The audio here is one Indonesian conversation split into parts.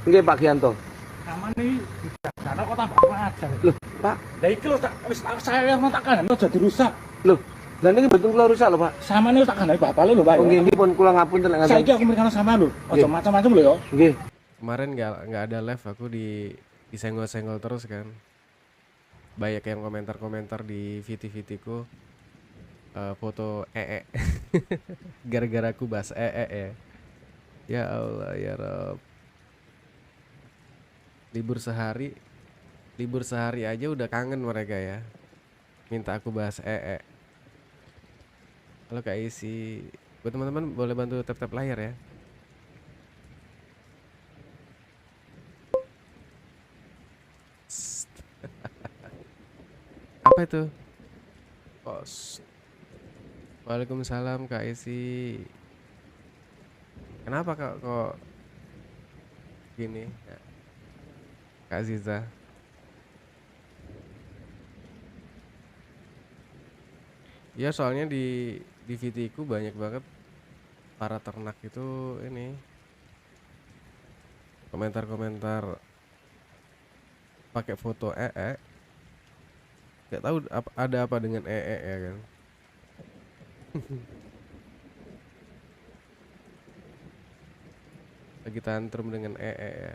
Nggih Pak Gianto. Amane dijaga kok tambah ajar. Loh, Pak. Lah iki lho tak wis saya tak kandhani aja dirusak. Loh, lah niki mboten kula rusak lho, Pak. Samane tak kandhani bapak lho, Pak. Oh nggih nggih pun kula ngapunten lek ngaten. Saiki aku mirkano sama lho. Aja Nggih. macam-macam lho ya. Nggih. Kemarin nggak ada live, aku disenggol-senggol terus kan. Banyak yang komentar-komentar di VT-VT ku foto gara-gara aku bahas ya. Ya Allah ya Rob. Libur sehari aja udah kangen mereka ya. Minta aku bahas Halo Kak Isi. Buat teman-teman boleh bantu tap-tap layar ya. Apa itu? Waalaikumsalam Kak Isi. Kenapa kok gini? Ya, Kak Ziza. Ya soalnya di VT ku banyak banget para ternak itu ini komentar-komentar pakai foto Gak tahu ada apa dengan ya kan. Lagi tantrum dengan ya.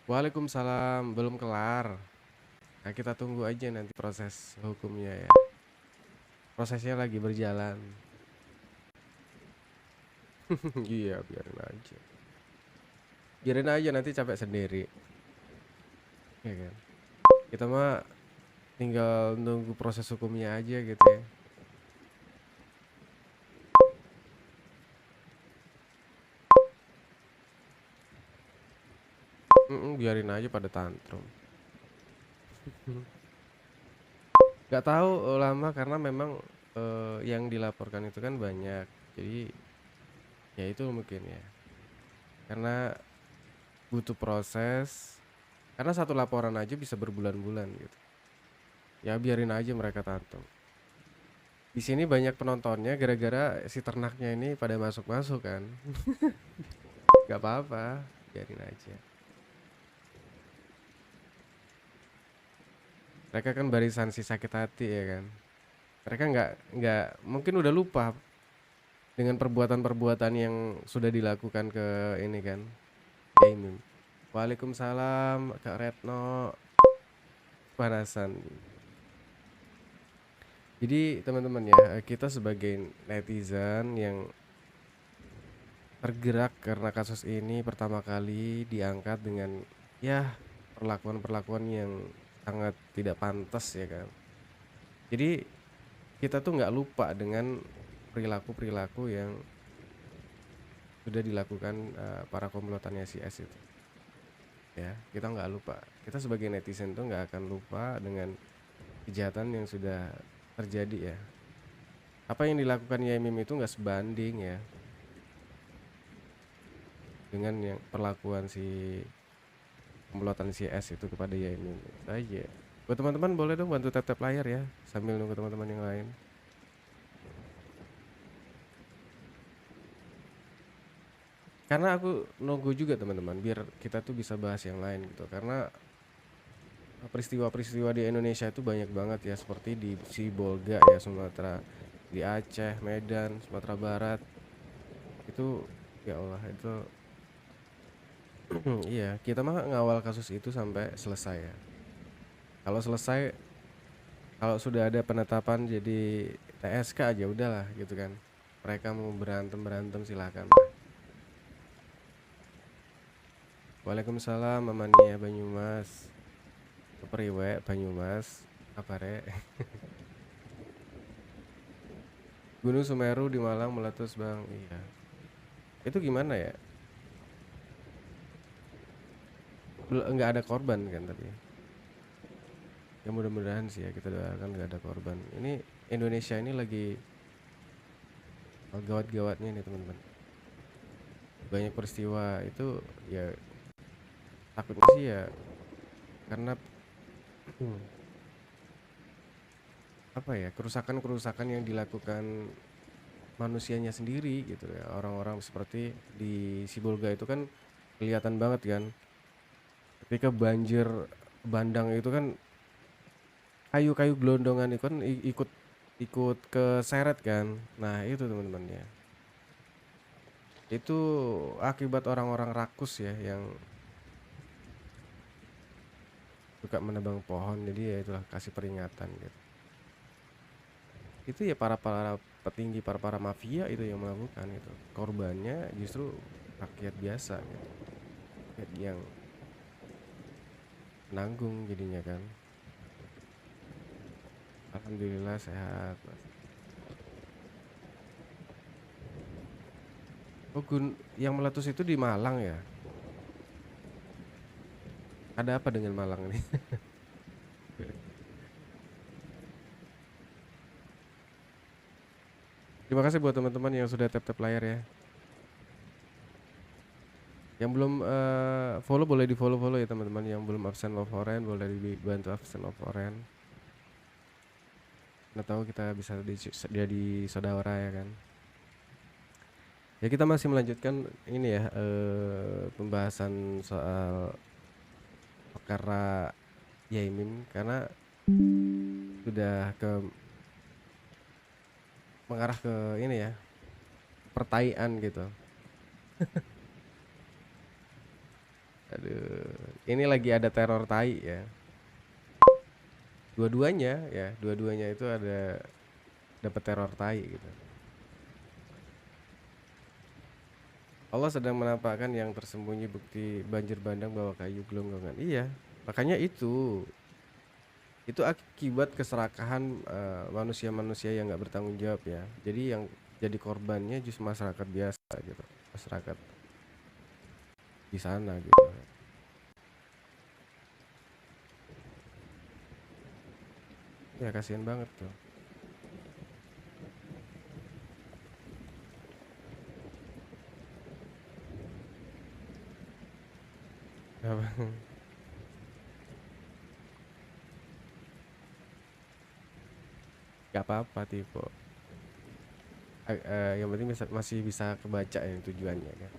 Waalaikumsalam, belum kelar. Nah, kita tunggu aja nanti proses hukumnya ya. Prosesnya lagi berjalan. Iya, biarin aja. Biarin aja nanti capek sendiri. Ya kan? Kita mah tinggal nunggu proses hukumnya aja gitu ya. Biarin aja pada tantrum. Gak tahu lama karena memang yang dilaporkan itu kan banyak. Jadi ya itu mungkin ya. Karena butuh proses. Karena satu laporan aja bisa berbulan-bulan gitu. Ya biarin aja mereka tantrum. Di sini banyak penontonnya gara-gara si ternaknya ini pada masuk-masuk kan. Gak apa-apa, biarin aja. Mereka kan barisan si sakit hati ya kan. Mereka nggak mungkin udah lupa dengan perbuatan-perbuatan yang sudah dilakukan ke ini kan. Gaming. Waalaikumsalam Kak Retno. Panasan. Jadi teman-teman ya, kita sebagai netizen yang tergerak karena kasus ini pertama kali diangkat dengan ya perlakuan-perlakuan yang sangat tidak pantas ya kan. Jadi kita tuh nggak lupa dengan perilaku-perilaku yang sudah dilakukan para komplotannya si S itu. Ya, kita nggak lupa. Kita sebagai netizen tuh nggak akan lupa dengan kejahatan yang sudah terjadi ya. Apa yang dilakukan Yemim itu nggak sebanding ya dengan yang perlakuan si komplotan si S itu kepada Yemim aja. Buat teman-teman boleh dong bantu tap layar ya sambil nunggu teman-teman yang lain. Karena aku nunggu juga teman-teman biar kita tuh bisa bahas yang lain gitu. Karena peristiwa-peristiwa di Indonesia itu banyak banget ya, seperti di Sibolga ya, Sumatera, di Aceh, Medan, Sumatera Barat. Itu ya Allah itu iya, kita mah ngawal kasus itu sampai selesai ya. Kalau selesai, kalau sudah ada penetapan jadi TSK aja udahlah gitu kan. Mereka mau berantem silahkan. Waalaikumsalam Mamania Banyumas. Kepriwe Banyumas. Apa re? Gunung Semeru di Malang meletus bang. Iya. Itu gimana ya? Nggak ada korban kan tapi. Ya mudah-mudahan sih ya, kita doakan nggak ada korban. Ini Indonesia ini lagi gawat-gawatnya nih teman-teman. Banyak peristiwa itu ya takutnya sih ya karena apa ya, kerusakan-kerusakan yang dilakukan manusianya sendiri gitu ya. Orang-orang seperti di Sibolga itu kan kelihatan banget kan ketika banjir bandang itu kan kayu-kayu gelondongan itu kan ikut ikut keseret kan. Nah itu teman-teman ya, itu akibat orang-orang rakus ya yang suka menebang pohon. Jadi ya itulah, kasih peringatan gitu. Itu ya para para petinggi, para para mafia itu yang melakukan itu. Korbannya justru rakyat biasa gitu. Rakyat yang nanggung jadinya kan. Alhamdulillah sehat Mas. Oh, yang meletus itu di Malang ya? Ada apa dengan Malang nih? Terima kasih buat teman-teman yang sudah tap-tap layar ya. Yang belum follow boleh di follow ya teman-teman. Yang belum absen love foreign boleh dibantu absen love foreign. Nggak tahu kita bisa jadi saudara ya kan. Ya kita masih melanjutkan ini ya, pembahasan soal perkara Yaimim karena sudah mengarah ke ini ya, pertaian gitu. Aduh, ini lagi ada teror tai ya. Dua-duanya itu ada dapat teror tai gitu. Allah sedang menampakkan yang tersembunyi bukti banjir bandang bawa kayu gelonggongan. Iya, makanya itu akibat keserakahan manusia-manusia yang nggak bertanggung jawab ya. Jadi yang jadi korbannya justru masyarakat biasa gitu, masyarakat di sana gitu. Ya kasihan banget tuh. Apa? Gak apa-apa tipe. Yang penting masih bisa kebaca ya tujuannya kan.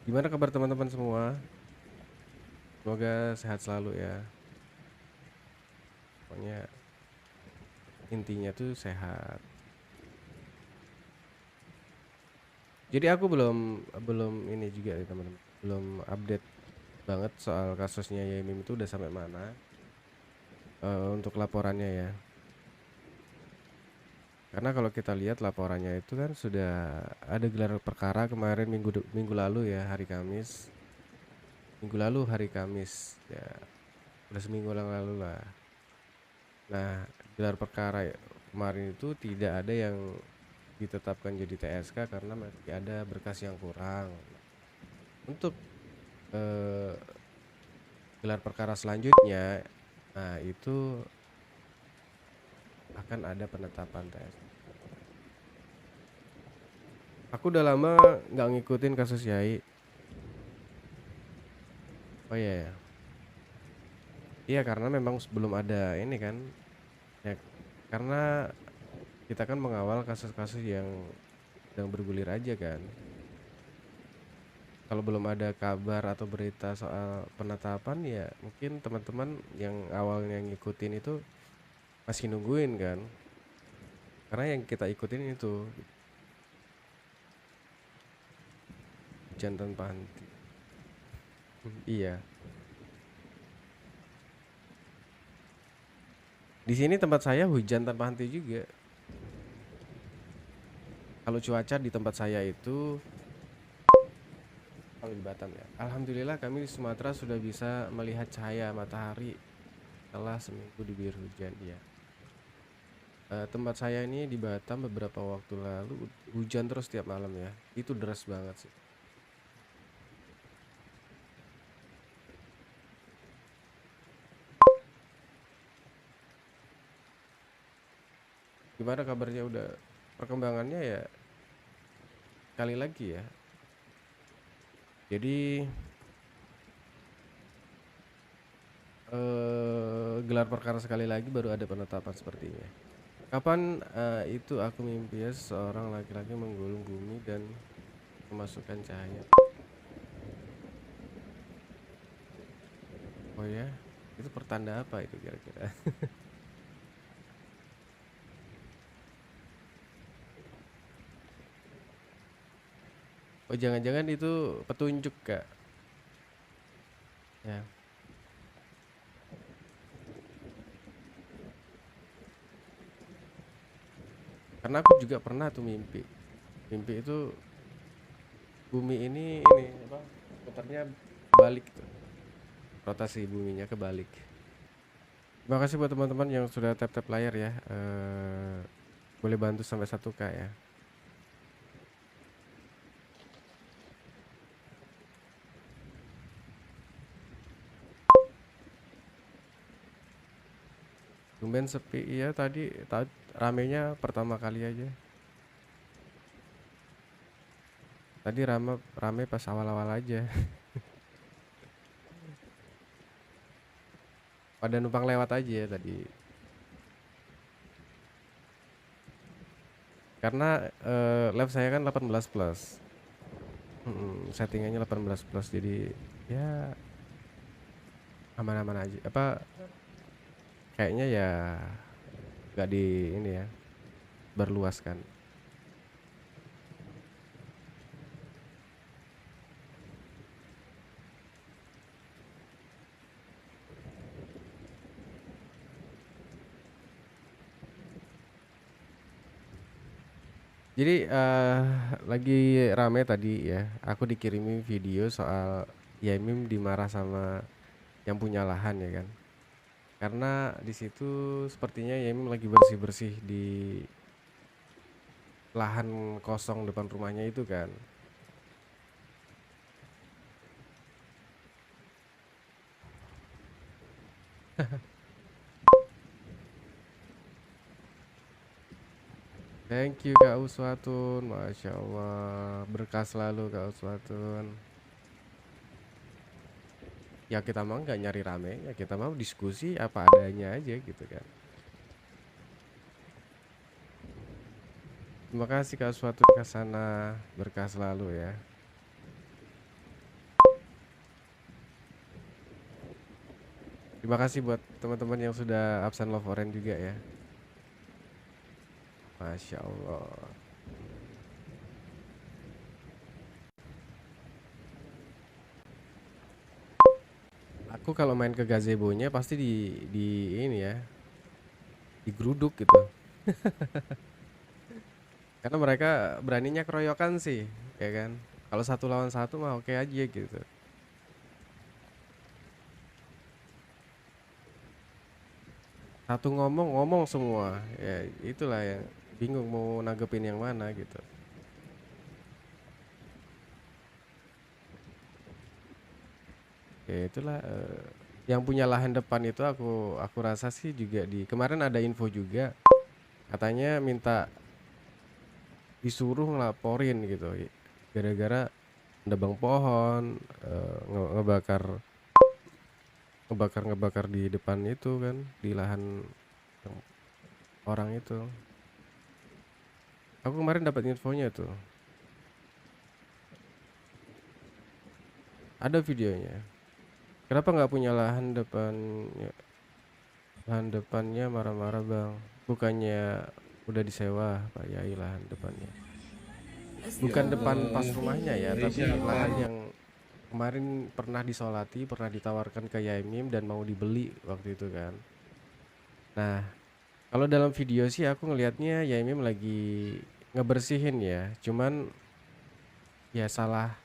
Gimana kabar teman-teman semua? Semoga sehat selalu ya. Pokoknya intinya tuh sehat. Jadi aku belum ini juga ya teman-teman. Belum update banget soal kasusnya Yaimim itu udah sampai mana. Untuk laporannya ya. Karena kalau kita lihat laporannya itu kan sudah ada gelar perkara kemarin minggu lalu ya, hari Kamis. Minggu lalu hari Kamis ya, udah seminggu yang lalu lah. Nah, gelar perkara kemarin itu tidak ada yang ditetapkan jadi TSK karena masih ada berkas yang kurang. Untuk gelar perkara selanjutnya, nah itu akan ada penetapan TSK. Aku udah lama nggak ngikutin kasus Yai. Oh iya ya. Iya karena memang belum ada ini kan. Ya karena kita kan mengawal kasus-kasus yang sedang bergulir aja kan. Kalau belum ada kabar atau berita soal penetapan ya mungkin teman-teman yang awalnya ngikutin itu masih nungguin kan. Karena yang kita ikutin itu hujan tanpa henti. Iya. Di sini tempat saya hujan tanpa henti juga. Kalau cuaca di tempat saya itu, kalau di Batam ya, alhamdulillah kami di Sumatera sudah bisa melihat cahaya matahari setelah seminggu diguyur hujan ya. Tempat saya ini di Batam beberapa waktu lalu hujan terus tiap malam ya. Itu deras banget sih. Gimana kabarnya, udah perkembangannya ya sekali lagi ya. Jadi gelar perkara sekali lagi baru ada penetapan sepertinya. Kapan itu aku mimpi ya seorang laki-laki menggulung bumi dan memasukkan cahaya. Oh ya, itu pertanda apa itu kira-kira? Oh jangan-jangan itu petunjuk kak? Ya, karena aku juga pernah tuh mimpi. Mimpi itu bumi ini apa? Putarnya balik tuh. Rotasi buminya kebalik. Terima kasih buat teman-teman yang sudah tap-tap layar ya. Boleh bantu sampai 1K ya. Tumben sepi iya tadi ramenya pertama kali aja. Tadi rame pas awal-awal aja. Pada numpang lewat aja ya tadi. Karena lab saya kan 18 plus. Settingannya 18 plus jadi ya aman-aman aja. Apa kayaknya ya nggak di ini ya berluaskan. Jadi lagi rame tadi ya. Aku dikirimi video soal Yaimim dimarah sama yang punya lahan ya kan. Karena di situ sepertinya Yaimim lagi bersih-bersih di lahan kosong depan rumahnya itu kan. Thank you Kak Uswatun, Masya Allah, berkah selalu Kak Uswatun. Ya kita mau nggak nyari rame, ya kita mau diskusi apa adanya aja gitu kan. Terima kasih Kak Uswatun ke sana, berkah selalu ya. Terima kasih buat teman-teman yang sudah absen love orange juga ya. Masya Allah. Aku kalau main ke gazebo-nya pasti di ini ya, digeruduk gitu. Karena mereka beraninya keroyokan sih, ya kan. Kalau 1 lawan 1 mah oke aja gitu. Satu ngomong semua, ya itulah yang bingung mau nanggepin yang mana gitu. Ya itulah yang punya lahan depan itu aku rasa sih juga di kemarin ada info juga katanya minta disuruh ngelaporin gitu gara-gara nebang pohon ngebakar ngebakar di depan itu kan di lahan yang orang itu. Aku kemarin dapat infonya tuh. Ada videonya. Kenapa nggak punya lahan depannya? Lahan depannya marah-marah bang. Bukannya udah disewa Pak Yai lahan depannya. Bukan depan pas rumahnya ya, tapi lahan yang kemarin pernah disolati, pernah ditawarkan ke Yaimim dan mau dibeli waktu itu kan. Nah, kalau dalam video sih aku ngelihatnya Yaimim lagi ngebersihin ya. Cuman ya salah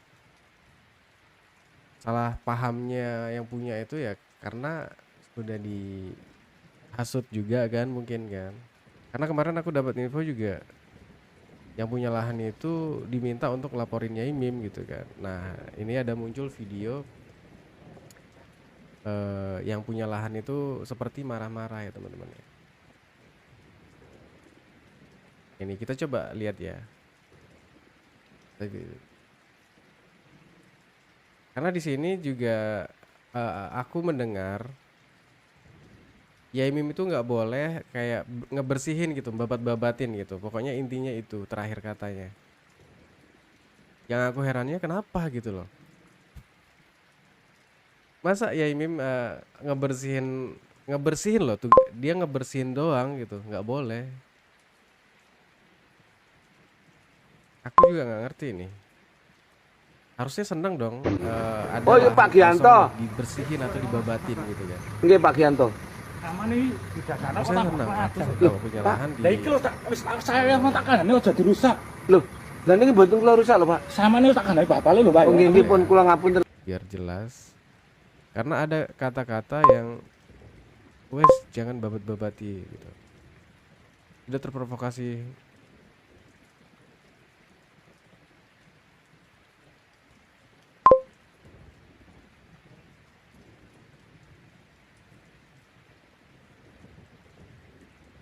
pahamnya yang punya itu ya karena sudah dihasut juga kan mungkin kan. Karena kemarin aku dapat info juga yang punya lahan itu diminta untuk laporin Yaimim gitu kan. Nah, ini ada muncul video yang punya lahan itu seperti marah-marah ya teman-teman ya. Ini kita coba lihat ya. Karena di sini juga aku mendengar Yaimim itu nggak boleh kayak ngebersihin gitu, babat-babatin gitu. Pokoknya intinya itu terakhir katanya. Yang aku herannya kenapa gitu loh. Masa Yaimim ngebersihin loh tuh, dia ngebersihin doang gitu, nggak boleh. Aku juga nggak ngerti nih. Harusnya seneng dong ada Oh iya lahan Pak Gianto. kosong dibersihin atau dibabatin gitu kan. Nggih Pak Gianto. Aman iki didadakno kok Harusnya tambah seneng. Aku macet. kalau punya Pak, lahan di Lah iki lho tak wis saya yang tak kanane aja dirusak. Loh, lah niki mboten kula rusak lho Pak. Samane tak kanane bapale lho, Pak. Oh nggih nggih pun kula ngapunten. biar jelas. Karena ada kata-kata yang wes jangan babat-babati gitu. Udah terprovokasi.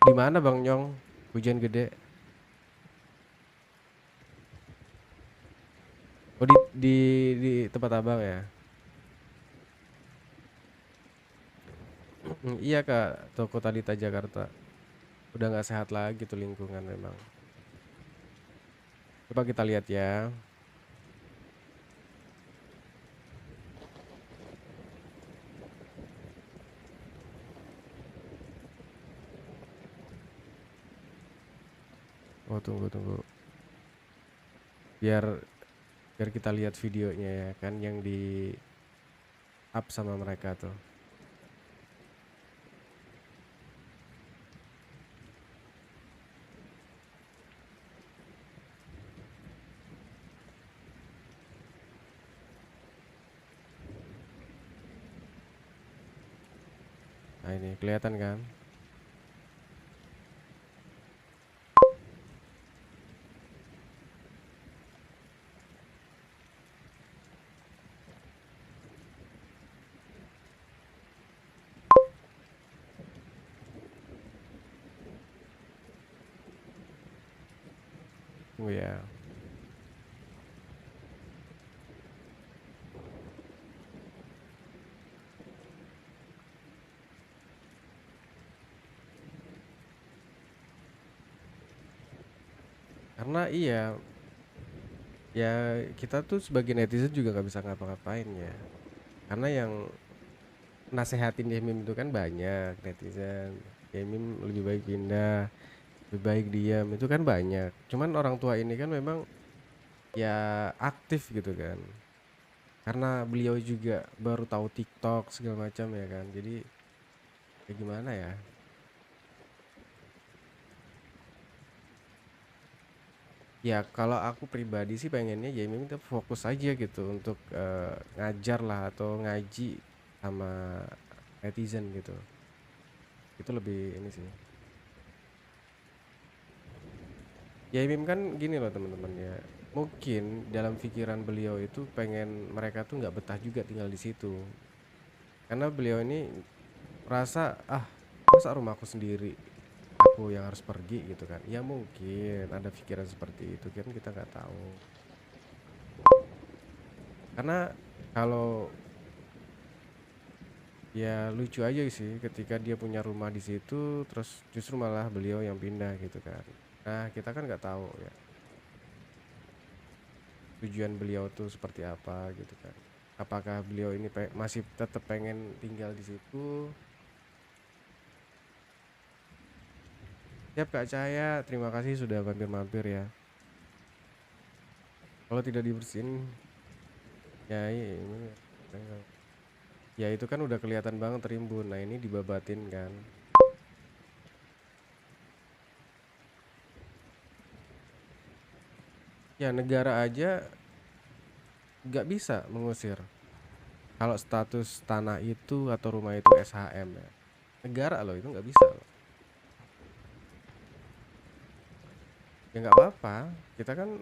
Di mana Bang Nyong? Hujan gede. Oh di tempat Abang ya. Iya Kak, toko Talita Jakarta. Udah nggak sehat lagi tuh lingkungan memang. Coba kita lihat ya. Oh tunggu. Biar biar kita lihat videonya ya kan yang di up sama mereka tuh. Nah ini kelihatan kan? Tunggu ya. Karena iya, ya kita tuh sebagai netizen juga nggak bisa ngapa-ngapain ya. Karena yang nasehatin Yemim itu kan banyak netizen. Yemim lebih baik pindah, lebih baik diam itu kan banyak. Cuman orang tua ini kan memang ya aktif gitu kan. Karena beliau juga baru tahu TikTok segala macam ya kan. Jadi ya gimana ya? Ya kalau aku pribadi sih pengennya Yemim itu fokus aja gitu untuk ngajar lah atau ngaji sama netizen gitu. Itu lebih ini sih. Yemim kan gini loh teman-teman ya. Mungkin dalam pikiran beliau itu pengen mereka tuh nggak betah juga tinggal di situ. Karena beliau ini merasa masa rumahku sendiri aku yang harus pergi gitu kan. Ya mungkin ada pikiran seperti itu kan kita nggak tahu. Karena kalau ya lucu aja sih ketika dia punya rumah di situ terus justru malah beliau yang pindah gitu kan. Nah, kita kan nggak tahu ya tujuan beliau tuh seperti apa gitu kan. Apakah beliau ini masih tetap pengen tinggal di situ? Siap Kak Cahaya, terima kasih sudah mampir-mampir ya. Kalau tidak dibersihin ya ini ya itu kan udah kelihatan banget terimbun. Nah, ini dibabatin kan. Ya negara aja nggak bisa mengusir kalau status tanah itu atau rumah itu SHM ya. Negara loh itu nggak bisa loh. Ya nggak apa-apa. Kita kan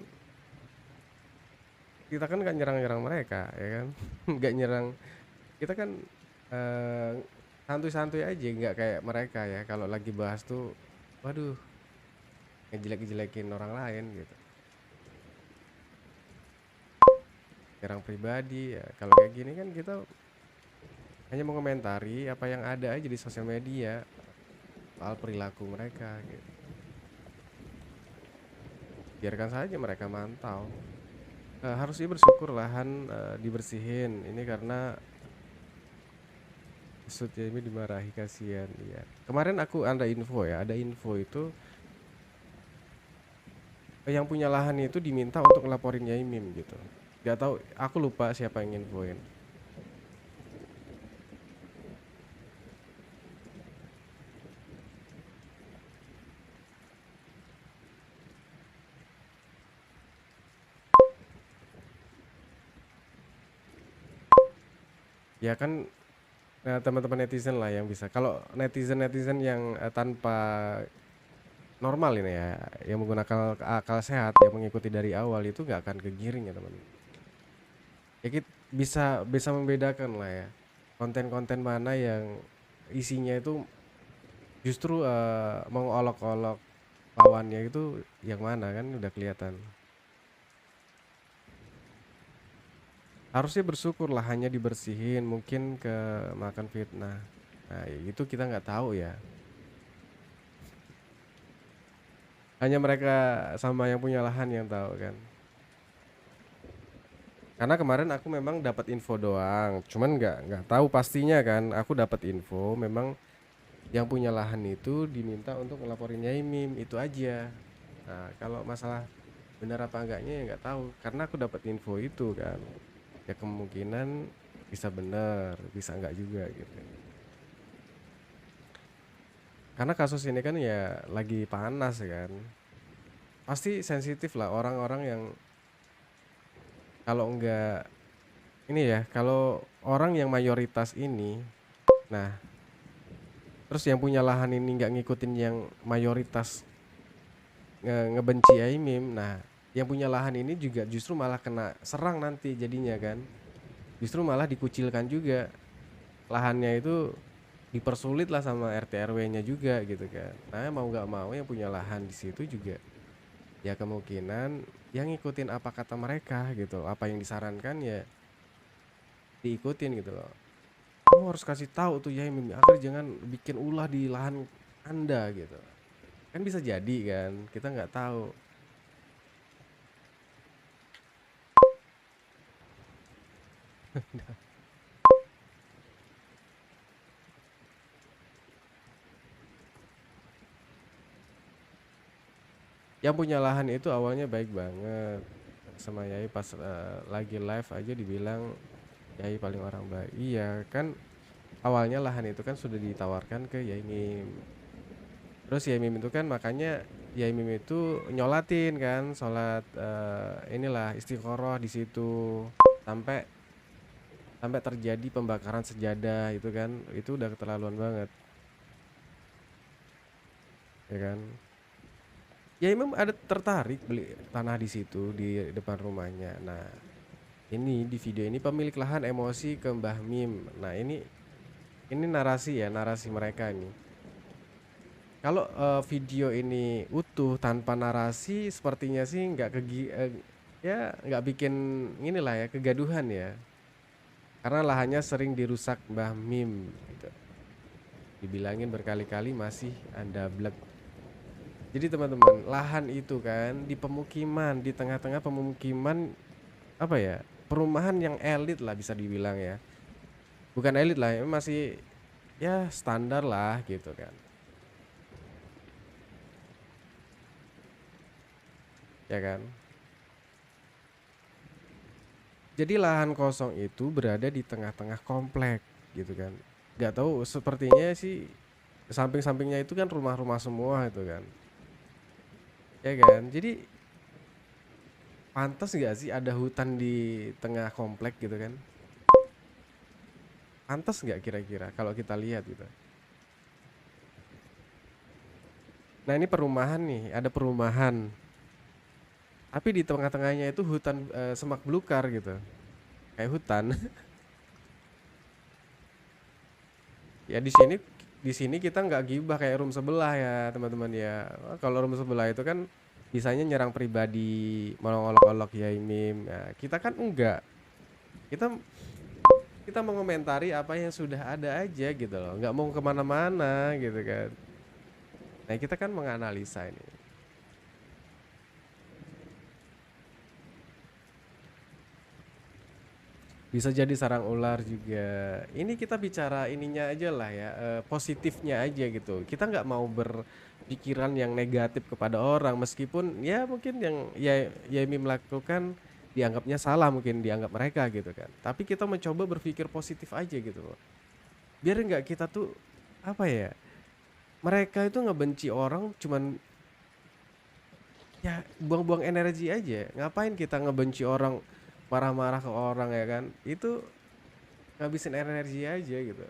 nggak nyerang-nyerang mereka ya kan. Nggak nyerang. Kita kan eh, santuy-santuy aja nggak kayak mereka ya. Kalau lagi bahas tuh waduh ngejelek-jelekin orang lain gitu. Nyerang pribadi ya. Kalau kayak gini kan kita hanya mengomentari apa yang ada aja di sosial media soal perilaku mereka gitu. Biarkan saja mereka mantau. Harusnya bersyukur lahan dibersihin. Ini karena maksudnya ini dimarahi, kasihan ya. Kemarin ada info itu yang punya lahan itu diminta untuk ngelaporin Yai Mim gitu. Gak tahu, aku lupa siapa yang infoin. Ya kan teman-teman netizen lah yang bisa. Kalau netizen yang tanpa normal ini ya, yang menggunakan akal sehat, yang mengikuti dari awal itu nggak akan kegiring ya teman. Ya kita bisa membedakan lah ya, konten-konten mana yang isinya itu justru mengolok-olok lawannya, itu yang mana kan udah kelihatan. Harusnya bersyukur lah hanya dibersihin, mungkin ke makan fitnah. Nah itu kita nggak tahu ya. Hanya mereka sama yang punya lahan yang tahu kan. Karena kemarin aku memang dapat info doang, cuman nggak tahu pastinya kan. Aku dapat info memang yang punya lahan itu diminta untuk ngelaporin Yai Mim, itu aja. Nah kalau masalah benar apa enggaknya ya nggak tahu, karena aku dapat info itu kan. Ya kemungkinan bisa benar, bisa enggak juga gitu. Karena kasus ini kan ya lagi panas kan. Pasti sensitif lah orang-orang yang kalau enggak ini ya, kalau orang yang mayoritas ini, nah terus yang punya lahan ini nggak ngikutin yang mayoritas ngebenci Aimim, nah yang punya lahan ini juga justru malah kena serang nanti jadinya kan. Justru malah dikucilkan juga, lahannya itu dipersulit lah sama RT RW-nya juga gitu kan. Nah mau nggak mau yang punya lahan di situ juga ya kemungkinan yang ngikutin apa kata mereka gitu, apa yang disarankan ya diikutin gitu loh. Kamu harus kasih tahu tuh ya Mim, agar jangan bikin ulah di lahan Anda gitu. Kan bisa jadi kan, kita nggak tahu. Yang punya lahan itu awalnya baik banget sama Yai, pas lagi live aja dibilang Yai paling orang baik. Iya kan, awalnya lahan itu kan sudah ditawarkan ke Yai Mim. Terus Yai Mim itu kan makanya Yai Mim itu nyolatin kan, sholat inilah istiqoroh di situ sampai terjadi pembakaran sejadah itu kan, itu udah keterlaluan banget ya kan. Ya Imam ada tertarik beli tanah di situ di depan rumahnya. Nah ini di video ini pemilik lahan emosi ke Mbah Mim. Nah ini narasi ya, narasi mereka ini. Kalau video ini utuh tanpa narasi sepertinya sih ya nggak bikin inilah ya kegaduhan ya. Karena lahannya sering dirusak Mbah Mim gitu. Dibilangin berkali-kali masih ada blek. Jadi teman-teman, lahan itu kan di pemukiman, di tengah-tengah pemukiman, apa ya, perumahan yang elit lah bisa dibilang ya. Bukan elit lah, masih ya standar lah gitu kan. Ya kan. Jadi lahan kosong itu berada di tengah-tengah komplek gitu kan. Gak tahu, sepertinya sih samping-sampingnya itu kan rumah-rumah semua itu kan. Ya kan, jadi pantas nggak sih ada hutan di tengah komplek gitu kan? Pantas nggak kira-kira kalau kita lihat gitu? Nah ini perumahan nih, ada perumahan, tapi di tengah-tengahnya itu hutan semak belukar gitu, kayak hutan. Ya di sini di sini kita nggak gibah kayak room sebelah ya teman-teman ya. Kalau room sebelah itu kan bisanya nyerang pribadi, mengolok-olok Yai Mim. Nah, kita kan enggak. Kita kita mengomentari apa yang sudah ada aja gitu loh. Nggak mau kemana-mana gitu kan. Nah kita kan menganalisa ini. Bisa jadi sarang ular juga. Ini kita bicara ininya aja lah ya, positifnya aja gitu. Kita nggak mau berpikiran yang negatif kepada orang, meskipun ya mungkin yang ya Yemi melakukan dianggapnya salah, mungkin dianggap mereka gitu kan. Tapi kita mencoba berpikir positif aja gitu loh. Biar nggak kita tuh apa ya? Mereka itu ngebenci orang cuman ya buang-buang energi aja. Ngapain kita ngebenci orang, marah-marah ke orang ya kan? Itu ngabisin energi aja gitu.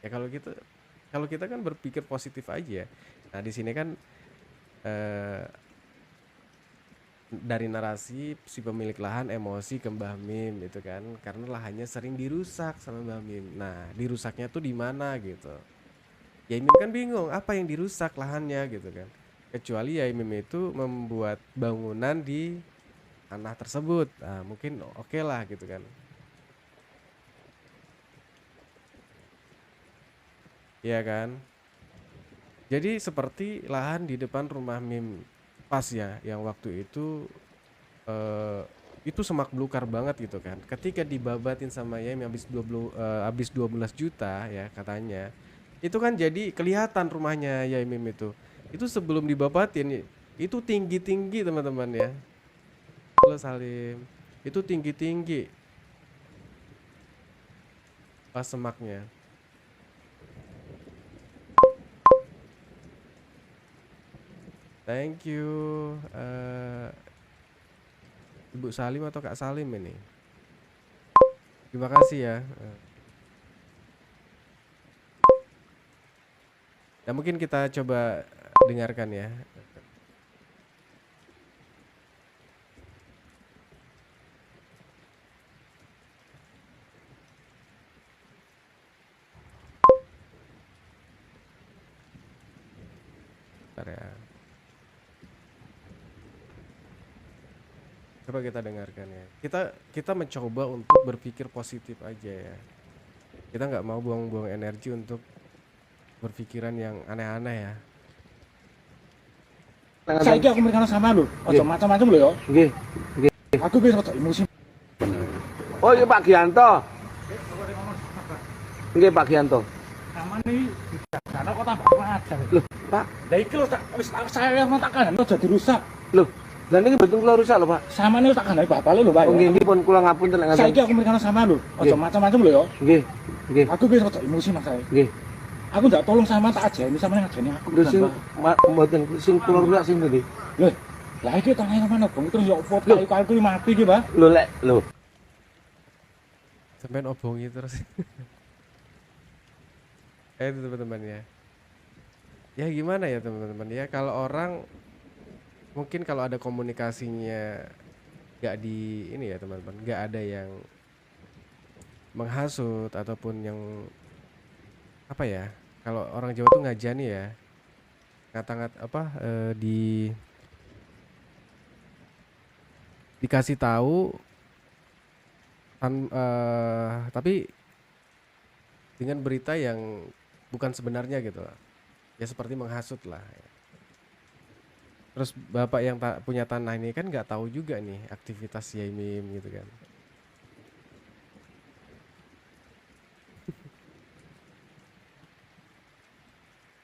Ya kalau kita kan berpikir positif aja. Nah, di sini kan eh, dari narasi si pemilik lahan emosi ke Mbah Mim itu kan karena lahannya sering dirusak sama Mbah Mim. Nah, dirusaknya tuh di mana gitu. Ya Mim kan bingung apa yang dirusak lahannya gitu kan. Kecuali ya Mim itu membuat bangunan di tanah tersebut. Nah, mungkin oke lah gitu kan. Iya kan? Jadi seperti lahan di depan rumah Mim pas ya yang waktu eh, itu semak belukar banget gitu kan. Ketika dibabatin sama Yemi habis 12 juta ya katanya. Itu kan jadi kelihatan rumahnya Yemim itu. Itu sebelum dibabatin itu tinggi-tinggi teman-teman ya. Halo Salim. Itu tinggi-tinggi pas semaknya. Thank you Ibu Salim atau Kak Salim ini. Terima kasih ya. Nah, mungkin kita coba dengarkan ya. Bentar ya. Coba kita dengarkan ya. Kita mencoba untuk berpikir positif aja ya. Kita nggak mau buang-buang energi untuk berpikiran yang aneh-aneh ya. Saiki aku mrikana sama lho. Aja macam-macam lho ya. Nggih. Nggih. Aku wis rada emosi. Oh, iya Pak Gianto. Nggih Pak Gianto. Amane didadakno kok tambah ajar. Loh, Pak. Lah iki lho wis saya tak kanan aja dirusak. Loh, lah niki mboten kula rusak lho, Pak. Samane wis tak kandhani bapale lho, Pak. Oh, nggih pun kula ngapunten nek ngaten. Saiki aku mrikana sama lho. Aja Nggih. macam-macam lho ya. Nggih. Nggih. Aku wis rada emosi Mas saya. Nggih. Aku ndak tolong sama tak ajeni sama ngajeni aku. Lho sing mboten sing kula rusak sing ngendi? Lho, lah iki tangan mana Bang? Terus yo opo kayu mati iki, Pak. Lho lek lho. Sampai obongi terus. Itu teman-teman ya. Ya gimana ya teman-teman ya, kalau orang mungkin kalau ada komunikasinya nggak di ini ya teman-teman, nggak ada yang menghasut ataupun yang apa ya, kalau orang Jawa tuh ngajani ya, ngata-ngat apa dikasih tahu tapi dengan berita yang bukan sebenarnya gitu lah. Ya seperti menghasut lah ya. Terus bapak yang punya tanah ini kan nggak tahu juga nih aktivitas Yaimim gitu kan.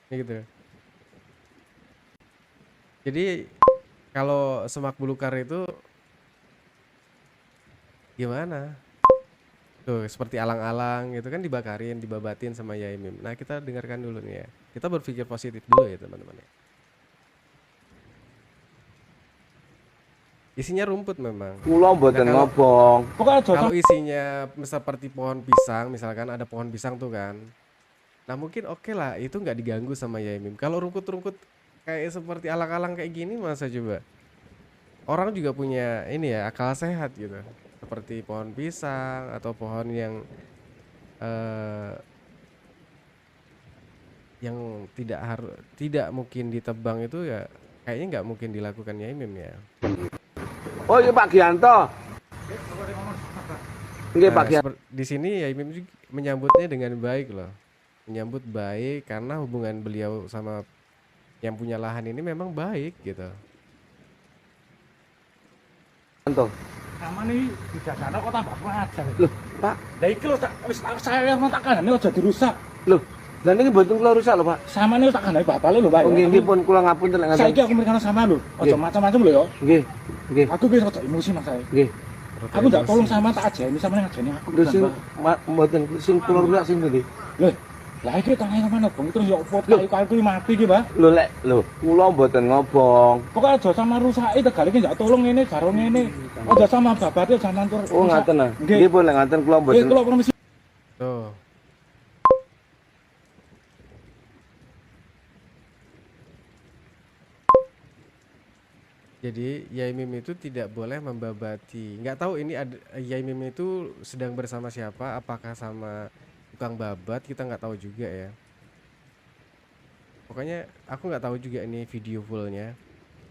Ya gitu. Jadi kalau semak belukar itu gimana? Tuh seperti alang-alang gitu kan dibakarin, dibabatin sama Yaimim. Nah kita dengarkan dulu nih ya. Kita berpikir positif dulu ya teman-teman ya. Isinya rumput memang. Kula mboten Nah, ngobong. Pokoke aja Kalau isinya seperti pohon pisang, misalkan ada pohon pisang tuh kan. Nah mungkin oke lah, itu nggak diganggu sama Yaimim. Kalau rumput-rumput kayak seperti alang-alang kayak gini masa coba. Orang juga punya ini ya akal sehat gitu. Seperti pohon pisang atau pohon yang yang tidak mungkin ditebang itu ya kayaknya nggak mungkin dilakukan Yaimim ya. Oh iya Pak Gianto. Nggih Pak Gianto. Di sini Yaimim juga menyambutnya dengan baik loh. Menyambut baik karena hubungan beliau sama yang punya lahan ini memang baik gitu. Sama nih di dasarnya kok tambah ajar. Loh, Pak. Lah iki lho wis saya yang tak kandhane aja dirusak. Loh, lah niki mboten kula rusak lho, Pak. Sama nih tak kandhane bapakle lho, Pak. Oh nggih pun kula ngapunten lek ngaten. Saiki aku mereka sama lho. Aja Nggih. macam-macam lho ya. Nggih. Nggih. Aku wis rada emosi Mas saya. Nggih. Aku ndak tolong sama tak ajeni sama ngajeni aku. Lho sing mboten sing kula rusak sing pundi? Lho, lah iki tangan mana Bang terus yo foto kayu iki mati iki, Pak. Lho lek lho kula mboten ngobong. Pokoknya aja sama rusaki tegal iki ndak tolong ngene, jaro ngene. Aja sama babate sama tur. Oh ngaten ah. Nggih. Nggih pun lek ngaten kula Nggih, mboten. kula permisi. Tuh. Jadi Yaimim itu tidak boleh membabati. Nggak tahu ini ada Yaimim itu sedang bersama siapa? Apakah sama tukang babat? Kita nggak tahu juga ya. Pokoknya aku nggak tahu juga ini video fullnya.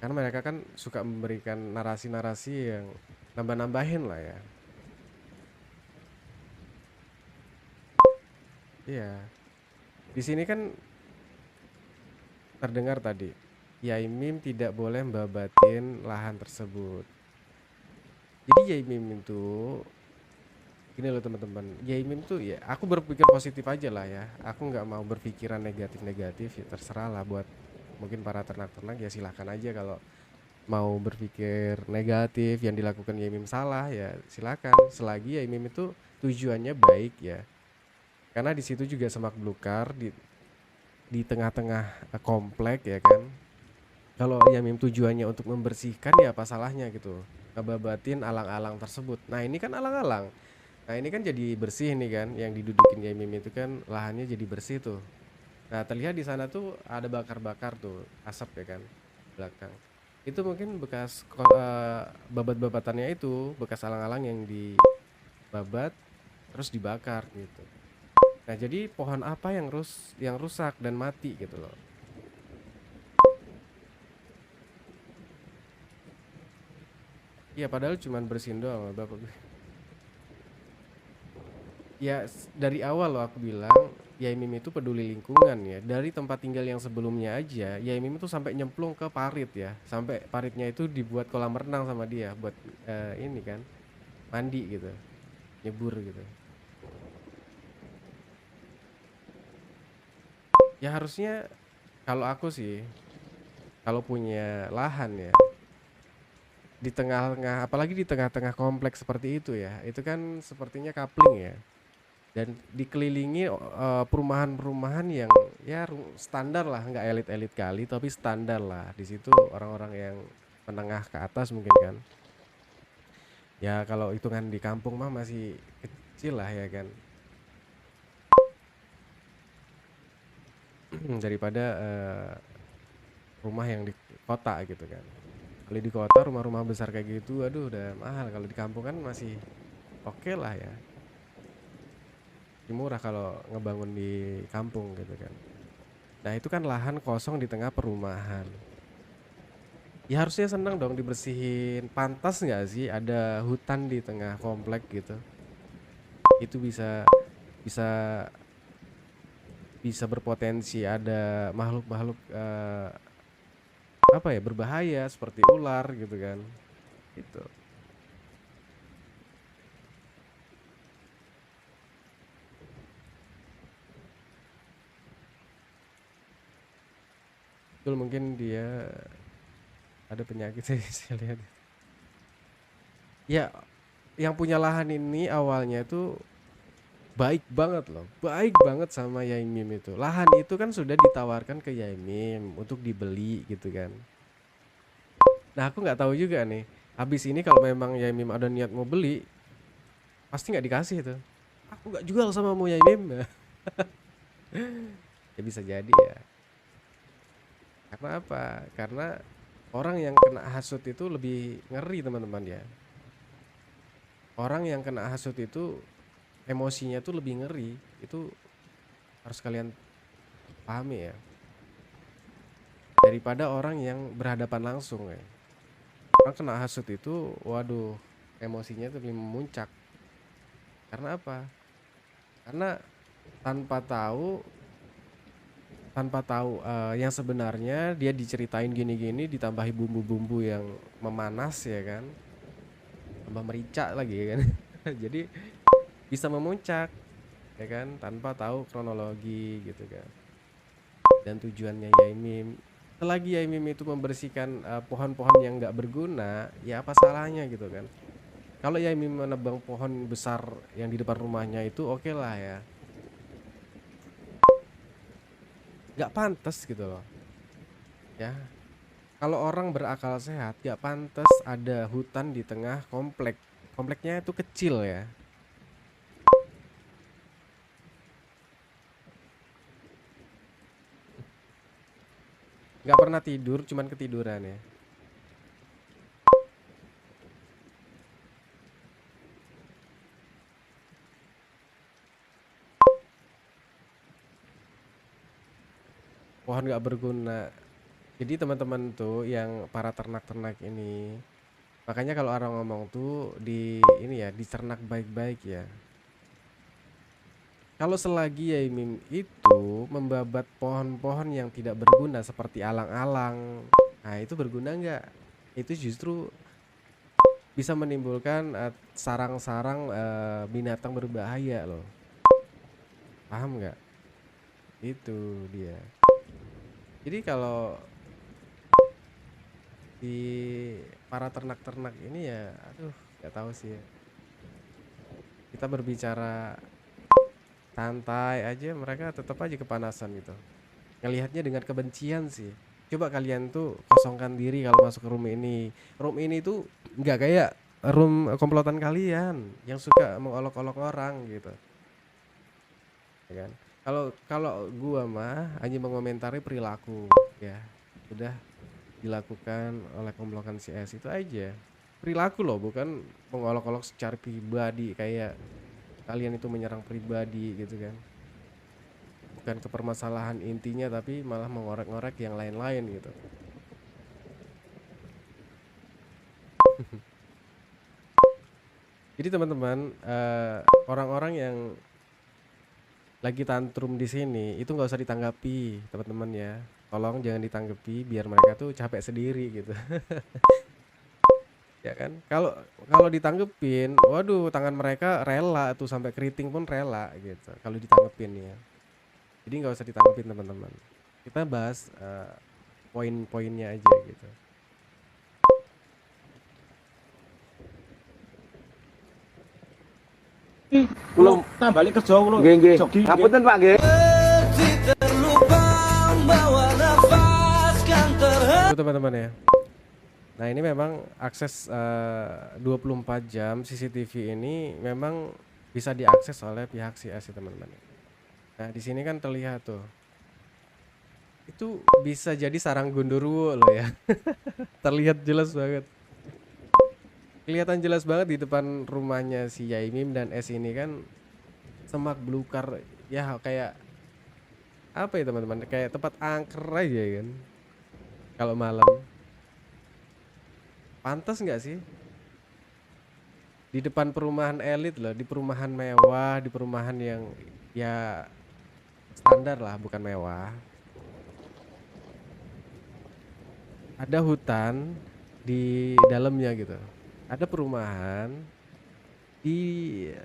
Karena mereka kan suka memberikan narasi-narasi yang nambah-nambahin lah ya. Iya. Di sini kan terdengar tadi Yaimim tidak boleh membabatin lahan tersebut. Jadi Yaimim itu gini loh teman-teman. Yaimim tuh ya aku berpikir positif aja lah ya. Aku nggak mau berpikiran negatif-negatif ya terserah lah buat mungkin para ternak-ternak ya silahkan aja kalau mau berpikir negatif yang dilakukan Yaimim salah ya silakan selagi Yaimim itu tujuannya baik ya. Karena di situ juga semak belukar di tengah-tengah komplek ya kan. Kalau Yaimim tujuannya untuk membersihkan ya apa salahnya gitu. Ngebabatin alang-alang tersebut. Nah, ini kan alang-alang. Nah, ini kan jadi bersih nih kan yang didudukin Yaimim itu kan lahannya jadi bersih tuh. Nah, terlihat di sana tuh ada bakar-bakar tuh, asap ya kan belakang. Itu mungkin bekas babat-babatannya itu, bekas alang-alang yang dibabat terus dibakar gitu. Nah, jadi pohon apa yang rusak dan mati gitu loh. Iya, padahal cuman bersihin doang Bapak. Ya, dari awal loh aku bilang Yaimim itu peduli lingkungan ya. Dari tempat tinggal yang sebelumnya aja, Yaimim itu sampai nyemplung ke parit ya. Sampai paritnya itu dibuat kolam renang sama dia buat ini kan mandi gitu. Nyebur gitu. Ya harusnya kalau aku sih kalau punya lahan ya di tengah-tengah apalagi di tengah-tengah kompleks seperti itu ya. Itu kan sepertinya kapling ya. Dan dikelilingi perumahan-perumahan yang ya standar lah, nggak elit-elit kali tapi standar lah. Di situ orang-orang yang menengah ke atas mungkin kan. Ya kalau hitungan di kampung mah masih kecil lah ya kan. Daripada rumah yang di kota gitu kan. Kalau di kota rumah-rumah besar kayak gitu aduh udah mahal. Kalau di kampung kan masih oke lah ya. Murah kalau ngebangun di kampung gitu kan. Nah itu kan lahan kosong di tengah perumahan. Ya harusnya senang dong dibersihin. Pantas nggak sih ada hutan di tengah komplek gitu. Itu bisa bisa bisa berpotensi ada makhluk-makhluk apa ya berbahaya seperti ular gitu kan. Itu. Betul mungkin dia ada penyakit saya lihat. Ya, yang punya lahan ini awalnya itu baik banget loh, baik banget sama Yaimim itu. Lahan itu kan sudah ditawarkan ke Yaimim untuk dibeli gitu kan. Nah aku nggak tahu juga nih. Habis ini kalau memang Yaimim ada niat mau beli, pasti nggak dikasih tuh. Aku nggak jual sama mu Yaimim. Ya bisa jadi ya. Karena apa? Karena orang yang kena hasut itu lebih ngeri teman-teman ya. Orang yang kena hasut itu emosinya tuh lebih ngeri. Itu harus kalian pahami ya, daripada orang yang berhadapan langsung ya. Orang kena hasut itu, waduh, emosinya tuh lebih memuncak. Karena apa? Karena tanpa tahu yang sebenarnya dia diceritain gini-gini, ditambahi bumbu-bumbu yang memanas ya kan, tambah merica lagi ya kan. Jadi bisa memuncak ya kan, tanpa tahu kronologi gitu kan. Dan tujuannya Yaimim, selagi Yaimim itu membersihkan pohon-pohon yang nggak berguna, ya apa salahnya gitu kan. Kalau Yaimim menebang pohon besar yang di depan rumahnya itu oke lah ya, nggak pantas gitu loh ya. Kalau orang berakal sehat nggak pantas ada hutan di tengah komplek. Kompleknya itu kecil ya, nggak pernah tidur, cuman ketiduran ya. Pohon nggak berguna. Jadi teman-teman tuh yang para ternak-ternak ini, makanya kalau orang ngomong tuh di ini ya, dicernak baik-baik ya. Kalau selagi Yaimim itu membabat pohon-pohon yang tidak berguna seperti alang-alang, nah itu berguna nggak? Itu justru bisa menimbulkan sarang-sarang binatang berbahaya loh. Paham nggak? Itu dia. Jadi kalau di para ternak-ternak ini ya, aduh, nggak tahu sih ya. Kita berbicara santai aja, mereka tetap aja kepanasan gitu. Ngelihatnya dengan kebencian sih. Coba kalian tuh kosongkan diri kalau masuk ke room ini. Room ini tuh nggak kayak room komplotan kalian yang suka mengolok-olok orang gitu, ya kan? Kalau kalau gua mah hanya mengomentari perilaku ya. Udah dilakukan oleh komplotan CS itu aja. Perilaku loh, bukan mengolok-olok secara pribadi kayak kalian itu menyerang pribadi gitu kan. Bukan ke permasalahan intinya tapi malah mengorek-ngorek yang lain-lain gitu. Jadi teman-teman, orang-orang yang lagi tantrum di sini itu nggak usah ditanggapi teman-teman ya. Tolong jangan ditanggapi biar mereka tuh capek sendiri gitu. Ya kan? Kalau kalau ditanggepin, waduh, tangan mereka rela tuh sampai keriting pun rela gitu. Kalau ditanggepin ya. Jadi nggak usah ditanggepin teman-teman. Kita bahas poin-poinnya aja gitu. Belum. Kulo tak balik kerja kulo. Nggih, nggih. Jogging. Ngapunten Pak nggih. Itu teman-teman ya. Nah, ini memang akses 24 jam CCTV ini memang bisa diakses oleh pihak CS ya teman-teman. Nah, di sini kan terlihat tuh. Itu bisa jadi sarang gondoruo loh ya. Terlihat jelas banget. Kelihatan jelas banget di depan rumahnya si Yaimim dan S ini kan semak belukar ya, kayak apa ya teman-teman? Kayak tempat angker aja kan. Kalau malam. Pantas nggak sih? Di depan perumahan elit loh, di perumahan mewah, di perumahan yang ya standar lah, bukan mewah. Ada hutan di dalamnya gitu. Ada perumahan, di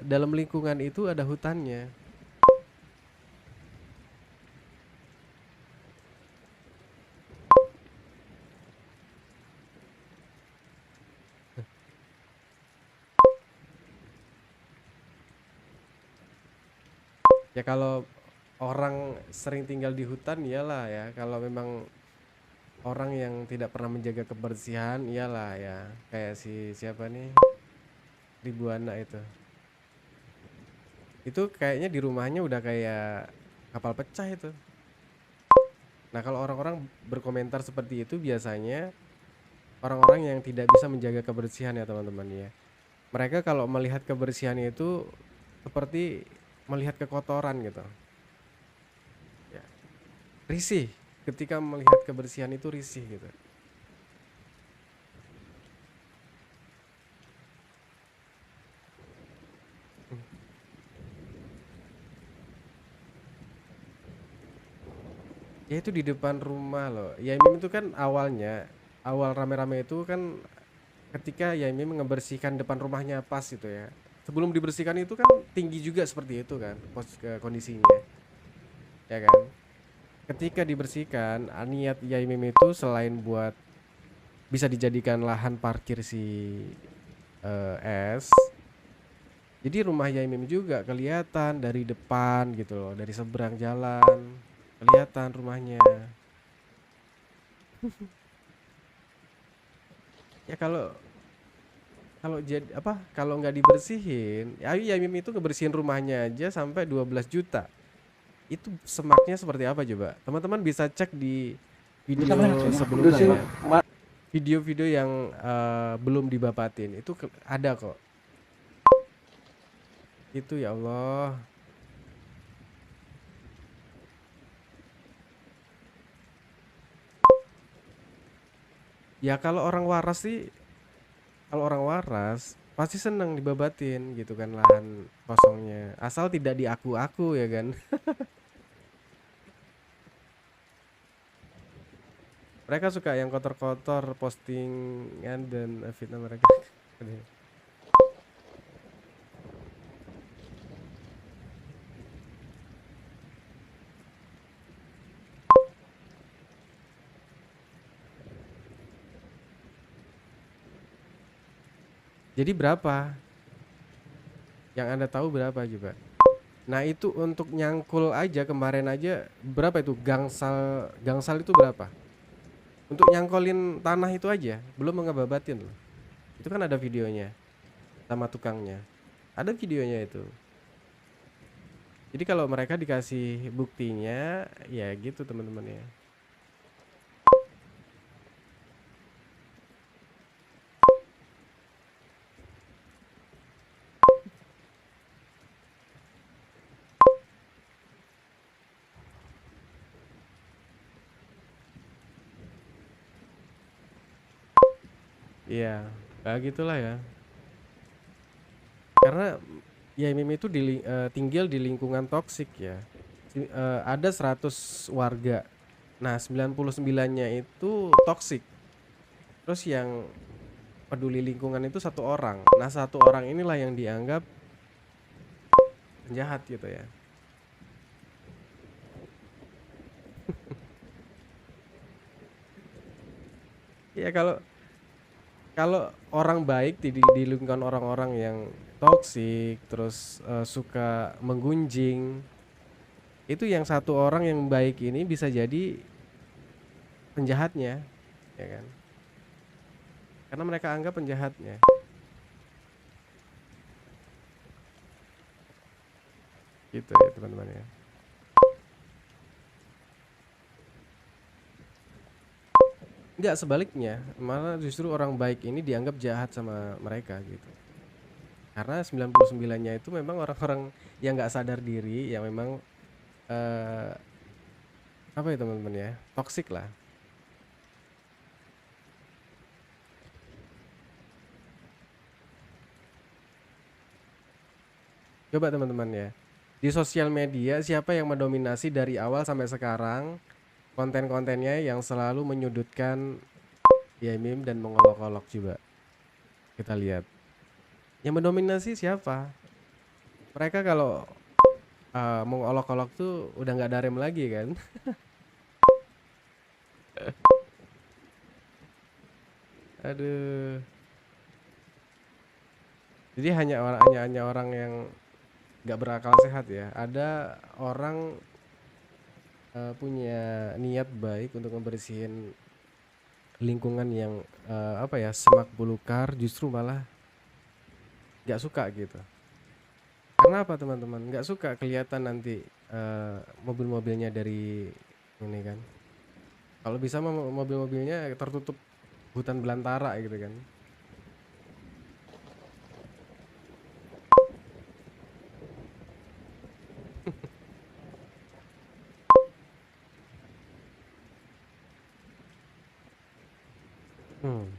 dalam lingkungan itu ada hutannya. Ya kalau orang sering tinggal di hutan iyalah ya. Kalau memang orang yang tidak pernah menjaga kebersihan iyalah ya. Kayak si siapa nih? Ribuana itu. Itu kayaknya di rumahnya udah kayak kapal pecah itu. Nah, kalau orang-orang berkomentar seperti itu biasanya orang-orang yang tidak bisa menjaga kebersihan ya teman-teman ya. Mereka kalau melihat kebersihan itu seperti melihat kekotoran gitu. Ya. risih ketika melihat kebersihan itu, risih gitu. Ya itu di depan rumah loh. Yaimim itu kan awal rame-rame itu kan ketika Yaimim ngebersihkan depan rumahnya pas itu ya. Sebelum dibersihkan itu kan tinggi juga seperti itu kan kondisinya, ya kan. Ketika dibersihkan, niat Yaimim itu selain buat bisa dijadikan lahan parkir si es. Jadi rumah Yaimim juga kelihatan dari depan gitu loh, dari seberang jalan kelihatan rumahnya. Ya kalau kalau jadi apa? Kalau nggak dibersihin, ya Yaimim itu ngebersihin rumahnya aja sampai 12 juta. Itu semaknya seperti apa coba? Teman-teman bisa cek di Kita main video aja nih. Udah sebelumnya sing ya. Video-video yang belum dibapatin itu ada kok. Itu ya Allah. Ya kalau orang waras pasti seneng dibabatin gitu kan lahan kosongnya. Asal tidak diaku-aku ya kan. Mereka suka yang kotor-kotor postingan dan fitnah mereka. Jadi berapa? Yang Anda tahu berapa coba? Nah, itu untuk nyangkul aja kemarin aja berapa itu? Gangsal gangsal itu berapa? Untuk nyangkolin tanah itu aja, belum ngebabatin loh. Itu kan ada videonya sama tukangnya. Ada videonya itu. Jadi kalau mereka dikasih buktinya, ya gitu teman-teman ya. Iya, kayak gitulah ya. Karena ya Mimi itu tinggal di lingkungan toksik ya. Ada 100 warga. Nah, 99-nya itu toksik. Terus yang peduli lingkungan itu satu orang. Nah, satu orang inilah yang dianggap penjahat gitu ya. Ya kalau kalau orang baik di lingkungan orang-orang yang toksik, terus suka menggunjing, itu yang satu orang yang baik ini bisa jadi penjahatnya, ya kan? Karena mereka anggap penjahatnya. Gitu ya teman-teman ya. Enggak, sebaliknya, malah justru orang baik ini dianggap jahat sama mereka gitu. Karena 99-nya itu memang orang-orang yang nggak sadar diri, yang memang eh apa ya teman-teman ya, toksik lah. Coba teman-teman ya, di sosial media siapa yang mendominasi dari awal sampai sekarang konten-kontennya yang selalu menyudutkan Yaimim dan mengolok-olok, coba kita lihat. Yang mendominasi siapa? Mereka kalau mau olok-olok tuh udah nggak darem lagi kan. Aduh. Jadi hanya orang yang nggak berakal sehat ya. Ada orang punya niat baik untuk membersihin lingkungan yang apa ya, semak belukar, justru malah nggak suka gitu. Karena apa teman-teman? Nggak suka kelihatan nanti mobil-mobilnya dari ini kan. Kalau bisa mobil-mobilnya tertutup hutan belantara gitu kan. Hmm.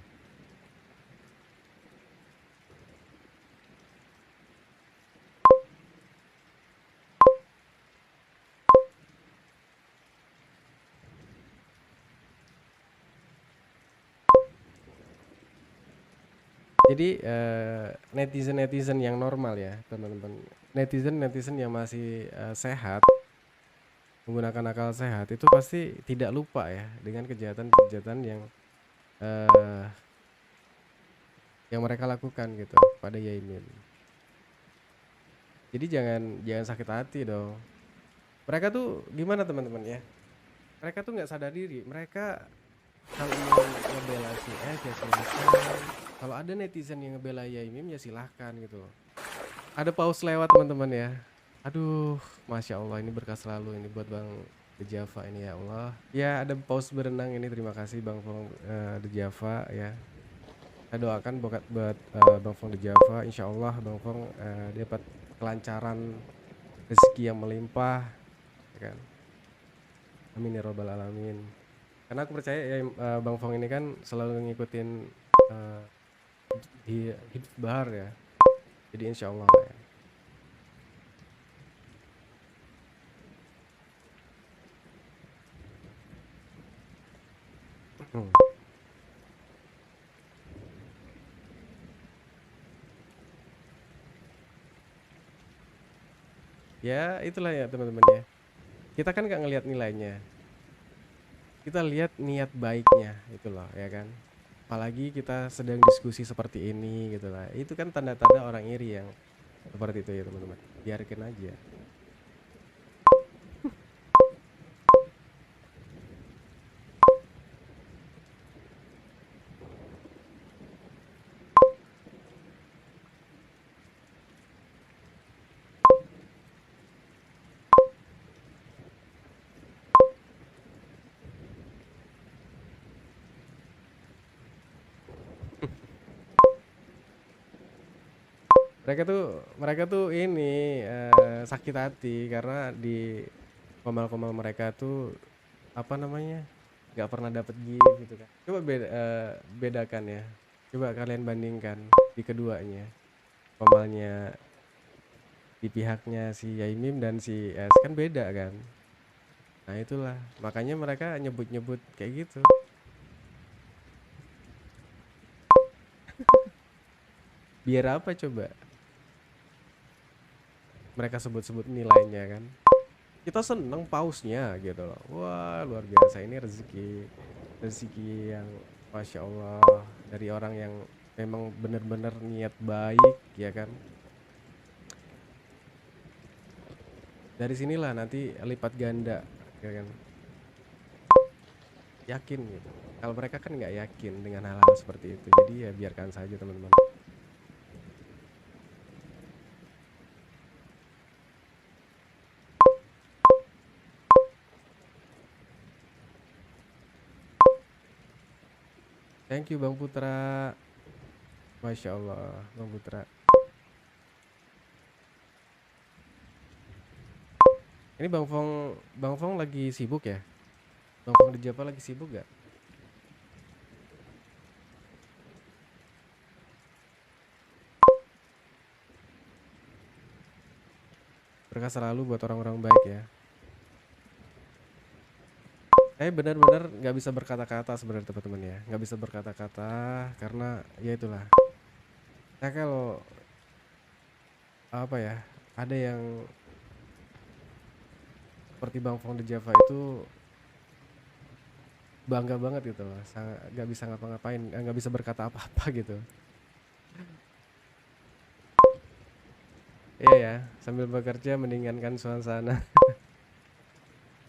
Jadi netizen-netizen yang normal ya teman-teman, netizen-netizen yang masih sehat, menggunakan akal sehat itu pasti tidak lupa ya dengan kejahatan-kejahatan eh, yang mereka lakukan gitu pada Yaimin. Jadi jangan jangan sakit hati dong. Mereka tuh gimana teman-teman ya? Mereka tuh nggak sadar diri. Mereka kalau mau ngebela si F ya silahkan. Kalau ada netizen yang ngebela Yaimim ya silahkan gitu. Ada paus lewat teman-teman ya. Aduh, masya Allah ini berkah selalu ini buat Bang The Java ini ya Allah. Ya ada paus berenang ini, terima kasih Bang Fong The Java ya. Saya doakan buat Bang Fong The Java, insya Allah Bang Fong dapat kelancaran rezeki yang melimpah, ya kan? Amin ya robbal alamin. Karena aku percaya ya Bang Fong ini kan selalu ngikutin uh, hidup bahar ya. Jadi insya Allah lah ya. Hmm. Ya itulah ya teman-teman ya. Kita kan nggak ngelihat nilainya. Kita lihat niat baiknya itu loh ya kan. Apalagi kita sedang diskusi seperti ini gitu lah. Itu kan tanda-tanda orang iri yang seperti itu ya teman-teman. Biarkan aja. Mereka tuh ini sakit hati karena di komal-komal mereka tuh apa namanya nggak pernah dapet gift gitu kan. Coba bedakan ya. Coba kalian bandingkan di keduanya. Komalnya di pihaknya si Yaimim dan si S kan beda kan. Nah itulah makanya mereka nyebut-nyebut kayak gitu. Biar apa coba mereka sebut-sebut nilainya kan. Kita seneng pausnya gitu loh. Wah luar biasa ini rezeki yang masya Allah dari orang yang memang benar-benar niat baik ya kan. Dari sinilah nanti lipat ganda ya kan, yakin gitu. Kalau mereka kan nggak yakin dengan hal-hal seperti itu, jadi ya biarkan saja teman-teman. Thank you Bang Putra, masya Allah Bang Putra. Ini Bang Fong lagi sibuk ya? Bang Fong di Java lagi sibuk gak? Berkah selalu buat orang-orang baik ya. Saya benar-benar nggak bisa berkata-kata sebenarnya teman-teman ya, nggak bisa berkata-kata karena ya itulah. Saya kalau apa ya, ada yang seperti Bang Fong di Java itu bangga banget gitu loh, nggak bisa ngapa-ngapain, nggak bisa berkata apa-apa gitu. Iya ya, sambil bekerja mendingankan suasana.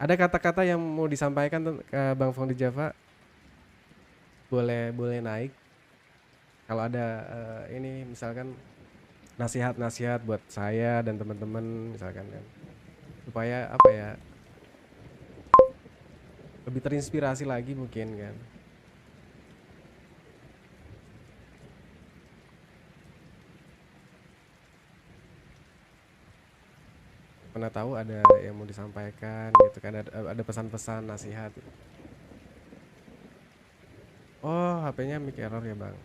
Ada kata-kata yang mau disampaikan ke Bang Fong di Java, boleh boleh naik. Kalau ada ini misalkan nasihat-nasihat buat saya dan teman-teman misalkan kan, supaya apa ya, lebih terinspirasi lagi mungkin kan. Mana tahu ada yang mau disampaikan gitu kan, ada pesan-pesan nasihat. Oh, HP-nya mic error ya bang.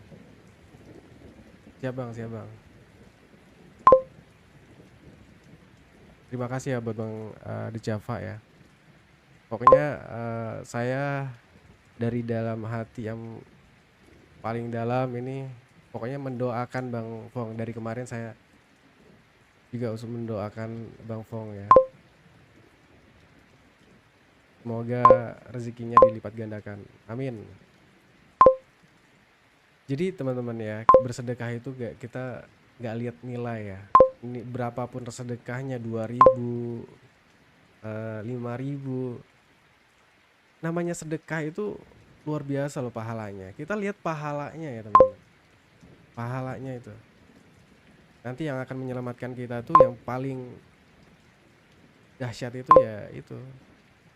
Siap bang, siap bang. Terima kasih ya buat bang di Java ya. Pokoknya saya dari dalam hati yang paling dalam ini, pokoknya mendoakan Bang Fong. Dari kemarin saya juga usah mendoakan Bang Fong ya. Semoga rezekinya dilipat gandakan. Amin. Jadi teman-teman ya, bersedekah itu kita nggak lihat nilai ya. Ini berapapun sedekahnya 2.000, 5.000. Namanya sedekah itu luar biasa loh pahalanya. Kita lihat pahalanya ya teman-teman. Pahalanya itu. Nanti yang akan menyelamatkan kita tuh yang paling dahsyat itu ya itu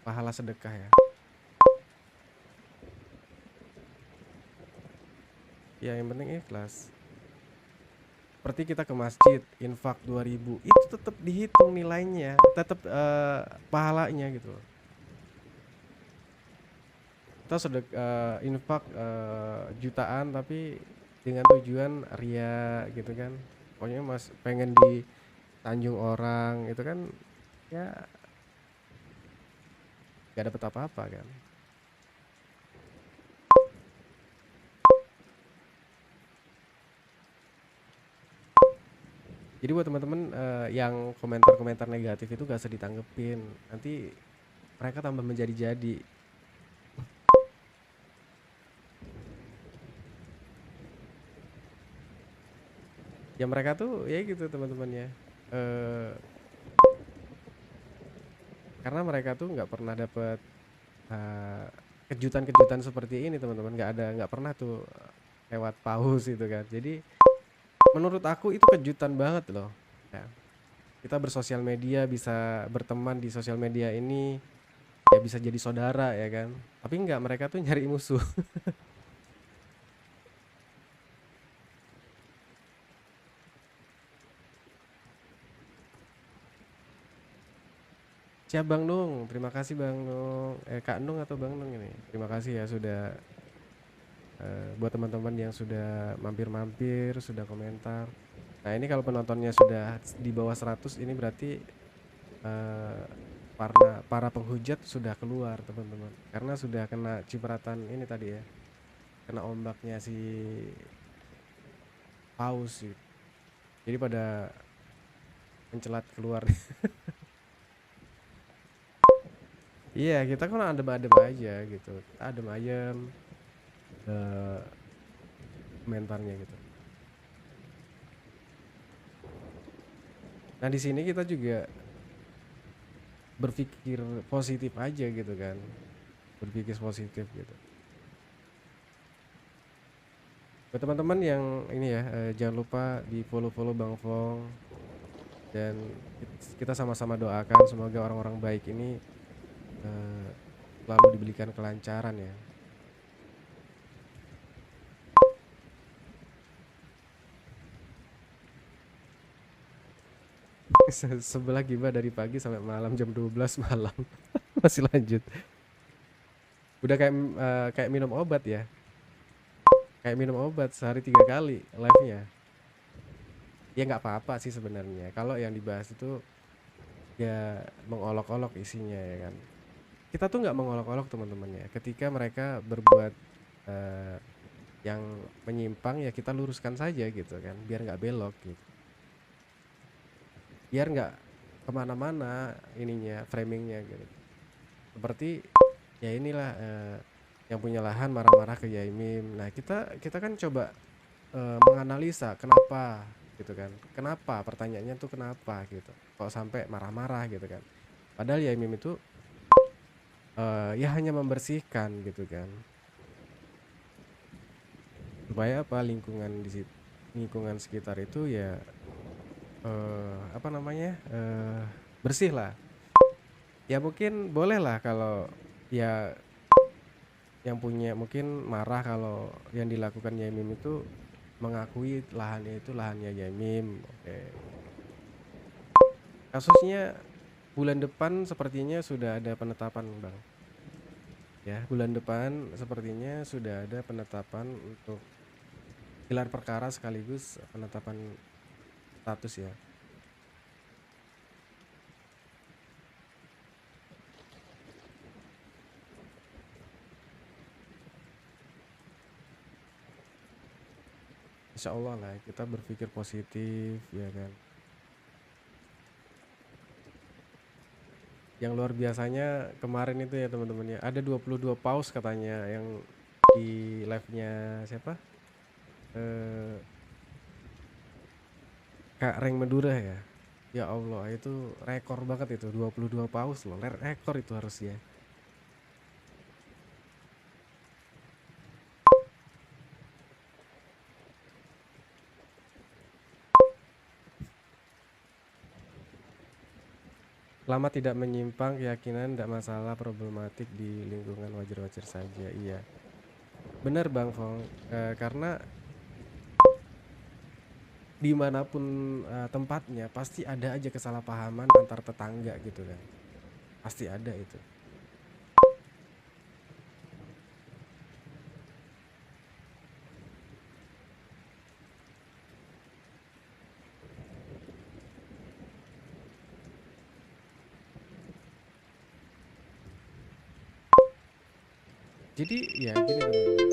pahala sedekah ya. Ya yang penting ikhlas. Seperti kita ke masjid, infak 2.000, itu tetap dihitung nilainya, tetap pahalanya gitu loh. Kita infak jutaan tapi dengan tujuan ria gitu kan. Pokoknya mas pengen ditanjung orang itu kan ya gak dapet apa-apa kan. Jadi buat teman-teman yang komentar-komentar negatif itu gak usah ditanggepin. Nanti mereka tambah menjadi-jadi. Ya mereka tuh ya gitu teman-teman ya. Karena mereka tuh nggak pernah dapet kejutan-kejutan seperti ini teman-teman. Nggak pernah tuh lewat paus itu kan. Jadi menurut aku itu kejutan banget loh. Ya. Kita bersosial media, bisa berteman di sosial media ini, ya bisa jadi saudara ya kan. Tapi enggak, mereka tuh nyari musuh. Siap Bang Nung, terima kasih Bang Nung. Kak Nung atau Bang Nung ini. Terima kasih ya sudah buat teman-teman yang sudah mampir-mampir, sudah komentar. Nah, ini kalau penontonnya sudah di bawah 100 ini berarti eh, para penghujat sudah keluar teman-teman. Karena sudah kena cipratan ini tadi ya. Kena ombaknya si paus gitu. Jadi pada mencelat keluar. Iya, kita kan adem-adem aja gitu. Adem ayem komentarnya gitu. Nah, di sini kita juga berpikir positif aja gitu kan. Berpikir positif gitu. Buat teman-teman yang ini ya, jangan lupa di follow Bang Fong, dan kita sama-sama doakan semoga orang-orang baik ini selalu diberikan kelancaran ya. Sebelah gibah dari pagi sampai malam jam 12 malam. Masih lanjut. Udah kayak minum obat ya. Kayak minum obat sehari 3 kali live-nya. Ya nggak apa-apa sih sebenarnya. Kalau yang dibahas itu ya mengolok-olok isinya ya kan. Kita tuh nggak mengolok-olok teman-teman ya. Ketika mereka berbuat yang menyimpang ya kita luruskan saja gitu kan. Biar nggak belok gitu. Biar nggak kemana-mana ininya, framingnya gitu. Seperti ya inilah yang punya lahan marah-marah ke Yaimim. Nah kita kan coba menganalisa kenapa gitu kan, kenapa, pertanyaannya tuh kenapa gitu kok sampai marah-marah gitu kan, padahal Yaimim itu ya hanya membersihkan gitu kan, supaya apa lingkungan sekitar itu ya apa namanya bersih lah. Ya mungkin boleh lah kalau ya yang punya mungkin marah kalau yang dilakukan Yaimim itu mengakui lahannya itu lahannya Yaimim. Oke. Kasusnya bulan depan sepertinya sudah ada penetapan, Bang. Ya, bulan depan sepertinya sudah ada penetapan untuk gelar perkara sekaligus penetapan status ya. Insya Allah lah kita berpikir positif ya kan. Yang luar biasanya kemarin itu ya teman-teman ya, ada 22 paus katanya yang di live-nya siapa? Eh, Kak Reng Madura ya. Ya Allah, itu rekor banget itu, 22 paus loh. Rekor itu harusnya. Selama tidak menyimpang keyakinan, tidak masalah problematik di lingkungan wajar-wajar saja. Iya, benar Bang Fong. Karena dimanapun tempatnya pasti ada aja kesalahpahaman antar tetangga gitu kan. Pasti ada itu. Jadi ya gini teman-teman,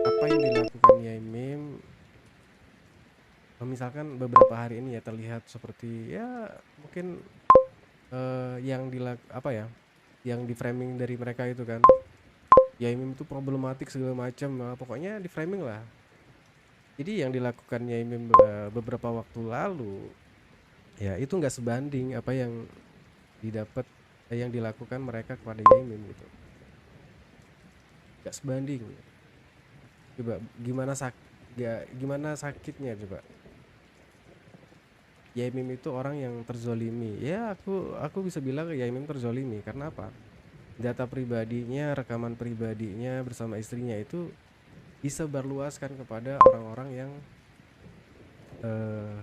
apa yang dilakukan Yai Mim misalkan beberapa hari ini ya terlihat seperti ya mungkin apa ya, yang di framing dari mereka itu kan, Yai Mim itu problematik segala macam, pokoknya di framing lah. Jadi yang dilakukan Yai Mim beberapa waktu lalu ya itu nggak sebanding apa yang didapat yang dilakukan mereka kepada Yai Mim gitu, nggak sebanding. Coba gimana sakitnya coba. Yai Mim itu orang yang terzolimi. Ya aku bisa bilang Yai Mim terzolimi karena apa? Data pribadinya, rekaman pribadinya bersama istrinya itu disebarluaskan kepada orang-orang yang eh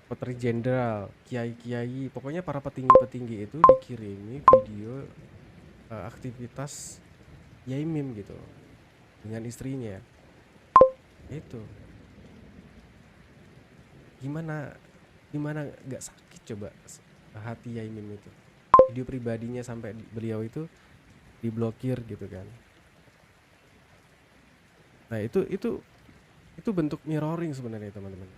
Petri Jenderal, kiai-kiai, pokoknya para petinggi-petinggi itu dikirimi video aktivitas Yai Mim gitu dengan istrinya. Itu gimana gimana nggak sakit coba hati Yai Mim itu. Video pribadinya sampai beliau itu diblokir gitu kan. Nah, itu bentuk mirroring sebenarnya teman-teman.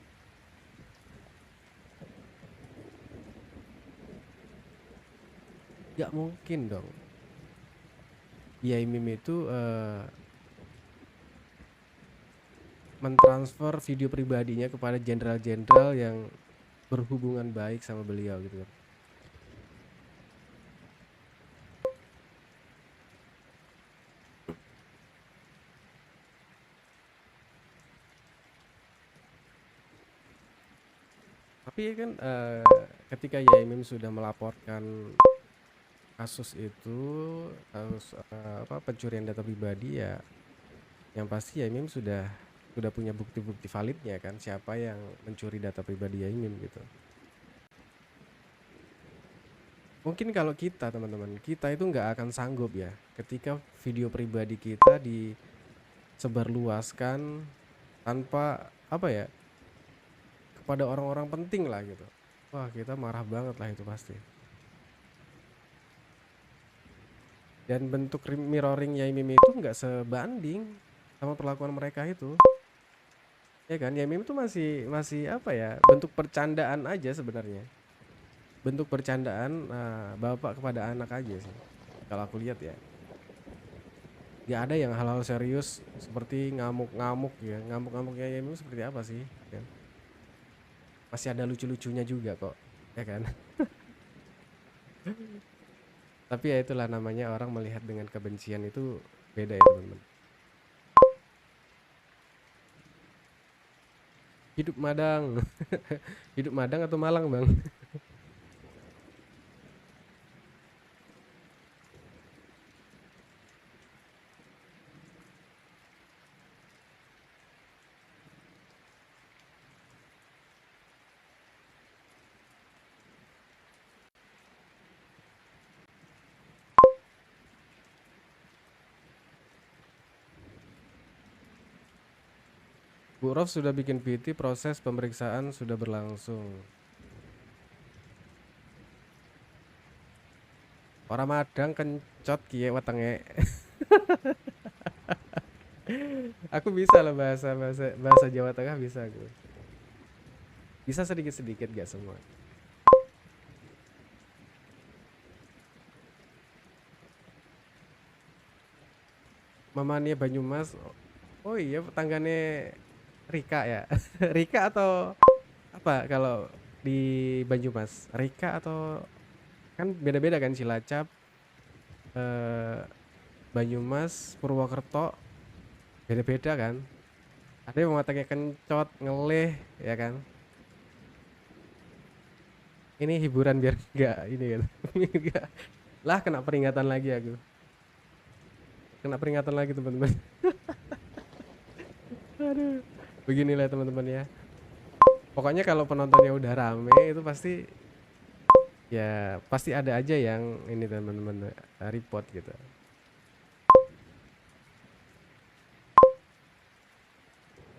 Gak mungkin dong Yai Mim itu mentransfer video pribadinya kepada jenderal-jenderal yang berhubungan baik sama beliau gitu kan. Tapi kan ketika Yai Mim sudah melaporkan kasus itu, kasus pencurian data pribadi ya, yang pasti Yai Mim sudah punya bukti-bukti validnya kan, siapa yang mencuri data pribadi Yai Mim gitu. Mungkin kalau kita teman-teman, kita itu nggak akan sanggup ya ketika video pribadi kita disebarluaskan tanpa apa ya, kepada orang-orang penting lah gitu. Wah, kita marah banget lah itu pasti. Dan bentuk mirroring Yai Mim itu nggak sebanding sama perlakuan mereka itu. Ya kan, Yai Mim itu masih apa ya, bentuk percandaan aja sebenarnya. Bentuk percandaan bapak kepada anak aja sih. Kalau aku lihat ya. Gak ada yang hal-hal serius seperti ngamuk-ngamuk ya. Ngamuk-ngamuknya Yai Mim seperti apa sih? Ya. Masih ada lucu-lucunya juga kok. Ya kan? Tapi ya itulah namanya orang melihat dengan kebencian itu beda ya teman-teman. Hidup Madang. Hidup Madang atau Malang bang? Bu Rof sudah bikin PT, proses pemeriksaan sudah berlangsung. Orang Madang kencot kie wetenge. Aku bisa lah bahasa Jawa Tengah bisa aku. Bisa sedikit-sedikit gak semua. Mamanya Banyumas. Oh iya, tanggane Rika ya. Rika atau apa kalau di Banyumas? Rika atau kan beda-beda kan Cilacap, eh, Banyumas, Purwokerto beda-beda kan. Ada yang mengatakan kencot, ngeleh, ya kan. Ini hiburan biar enggak ini kan. Nggak. Lah kena peringatan lagi aku. Kena peringatan lagi teman-teman. Aduh. Beginilah teman-teman ya. Pokoknya kalau penontonnya udah rame itu pasti ya pasti ada aja yang ini teman-teman report gitu.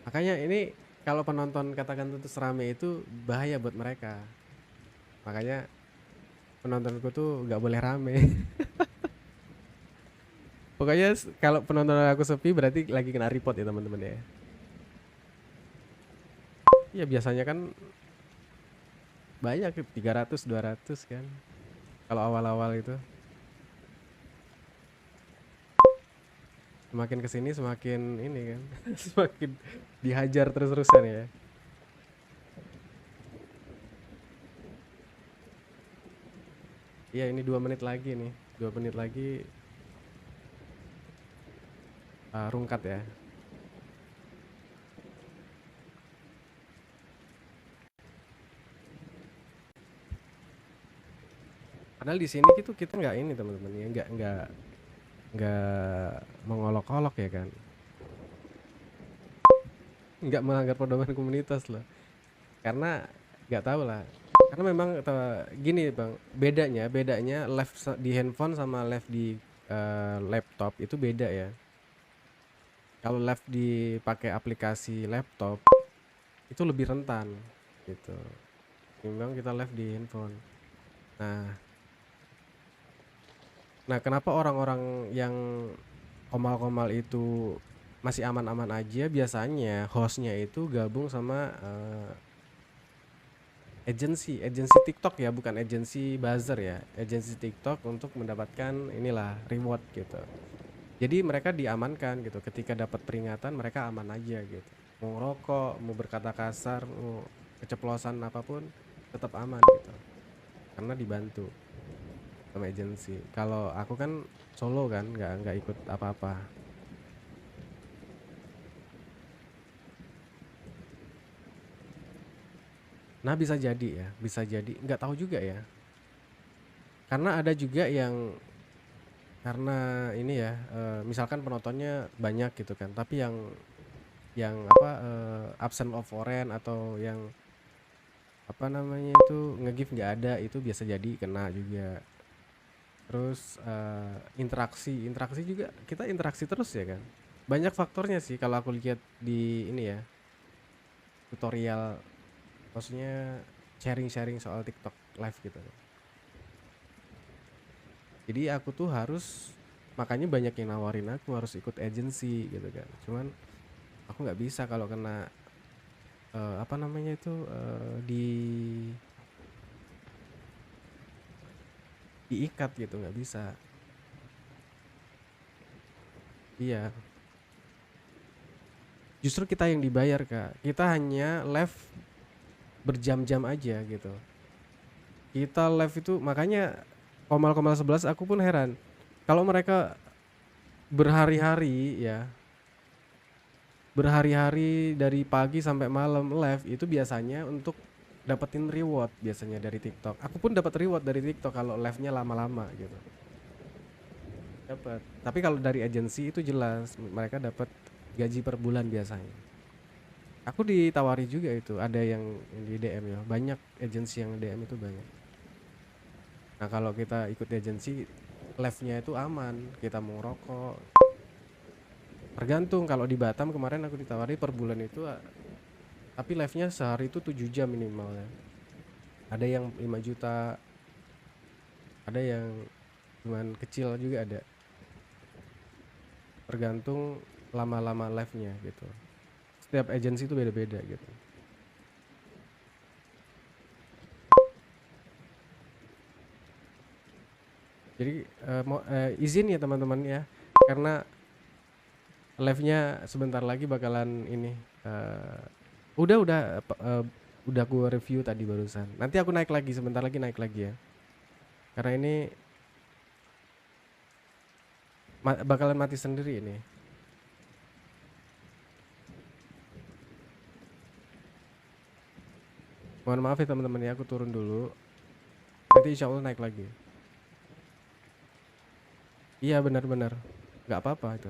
Makanya ini kalau penonton katakan tuh serame itu bahaya buat mereka. Makanya penontonku tuh nggak boleh rame. Pokoknya kalau penonton aku sepi berarti lagi kena report ya teman-teman ya. Ya biasanya kan banyak 300 200 kan. Kalau awal-awal itu. Semakin kesini semakin ini kan. Semakin dihajar terus-terusan ya. Iya ini 2 menit lagi nih. 2 menit lagi rungkat ya. Padahal di sini gitu kita nggak ini teman-teman ya, nggak mengolok-olok ya kan, nggak melanggar pedoman komunitas loh, karena nggak tahu lah, karena memang gini bang, bedanya live di handphone sama live di laptop itu beda ya. Kalau live dipakai aplikasi laptop itu lebih rentan gitu, timbang kita live di handphone. Nah, kenapa orang-orang yang komal-komal itu masih aman-aman aja? Biasanya hostnya itu gabung sama agensi TikTok ya, bukan agensi buzzer ya, agensi TikTok untuk mendapatkan inilah reward gitu. Jadi mereka diamankan gitu. Ketika dapat peringatan mereka aman aja gitu. Mau ngerokok, mau berkata kasar, mau keceplosan apapun tetap aman gitu. Karena dibantu sama agensi. Kalau aku kan solo kan, nggak ikut apa-apa. Nah bisa jadi ya, bisa jadi, nggak tahu juga ya. Karena ada juga yang karena ini ya, misalkan penontonnya banyak gitu kan, tapi yang apa absent of foreign atau yang apa namanya itu nge-give nggak ada, itu biasa jadi kena juga. Terus interaksi juga kita interaksi terus ya kan. Banyak faktornya sih kalau aku lihat di ini ya tutorial, maksudnya sharing soal TikTok live gitu. Jadi aku tuh harus, makanya banyak yang nawarin aku harus ikut agency gitu kan. Cuman aku nggak bisa kalau kena apa namanya itu diikat gitu, nggak bisa. Iya, justru kita yang dibayar kak, kita hanya live berjam-jam aja gitu. Kita live itu makanya Komal 11 aku pun heran kalau mereka berhari-hari ya, berhari-hari dari pagi sampai malam live itu biasanya untuk dapetin reward biasanya dari TikTok. Aku pun dapat reward dari TikTok kalau live-nya lama-lama gitu. Dapat. Tapi kalau dari agensi itu jelas mereka dapat gaji per bulan biasanya. Aku ditawari juga itu, ada yang di DM ya. Banyak agensi yang DM itu banyak. Nah, kalau kita ikut agensi live-nya itu aman, kita mau rokok, Tergantung, kalau di Batam kemarin aku ditawari per bulan itu tapi live-nya sehari itu 7 jam minimalnya. Ada yang 5 juta, ada yang cuman kecil juga ada. Tergantung lama-lama live-nya gitu. Setiap agensi itu beda-beda gitu. Jadi izin ya teman-teman ya, karena live-nya sebentar lagi bakalan ini udah gua review tadi barusan. Nanti aku naik lagi, sebentar lagi naik lagi ya. Karena ini bakalan mati sendiri ini. Mohon maaf ya teman-teman ya, aku turun dulu. Nanti insya Allah naik lagi. Iya benar-benar, nggak apa-apa itu.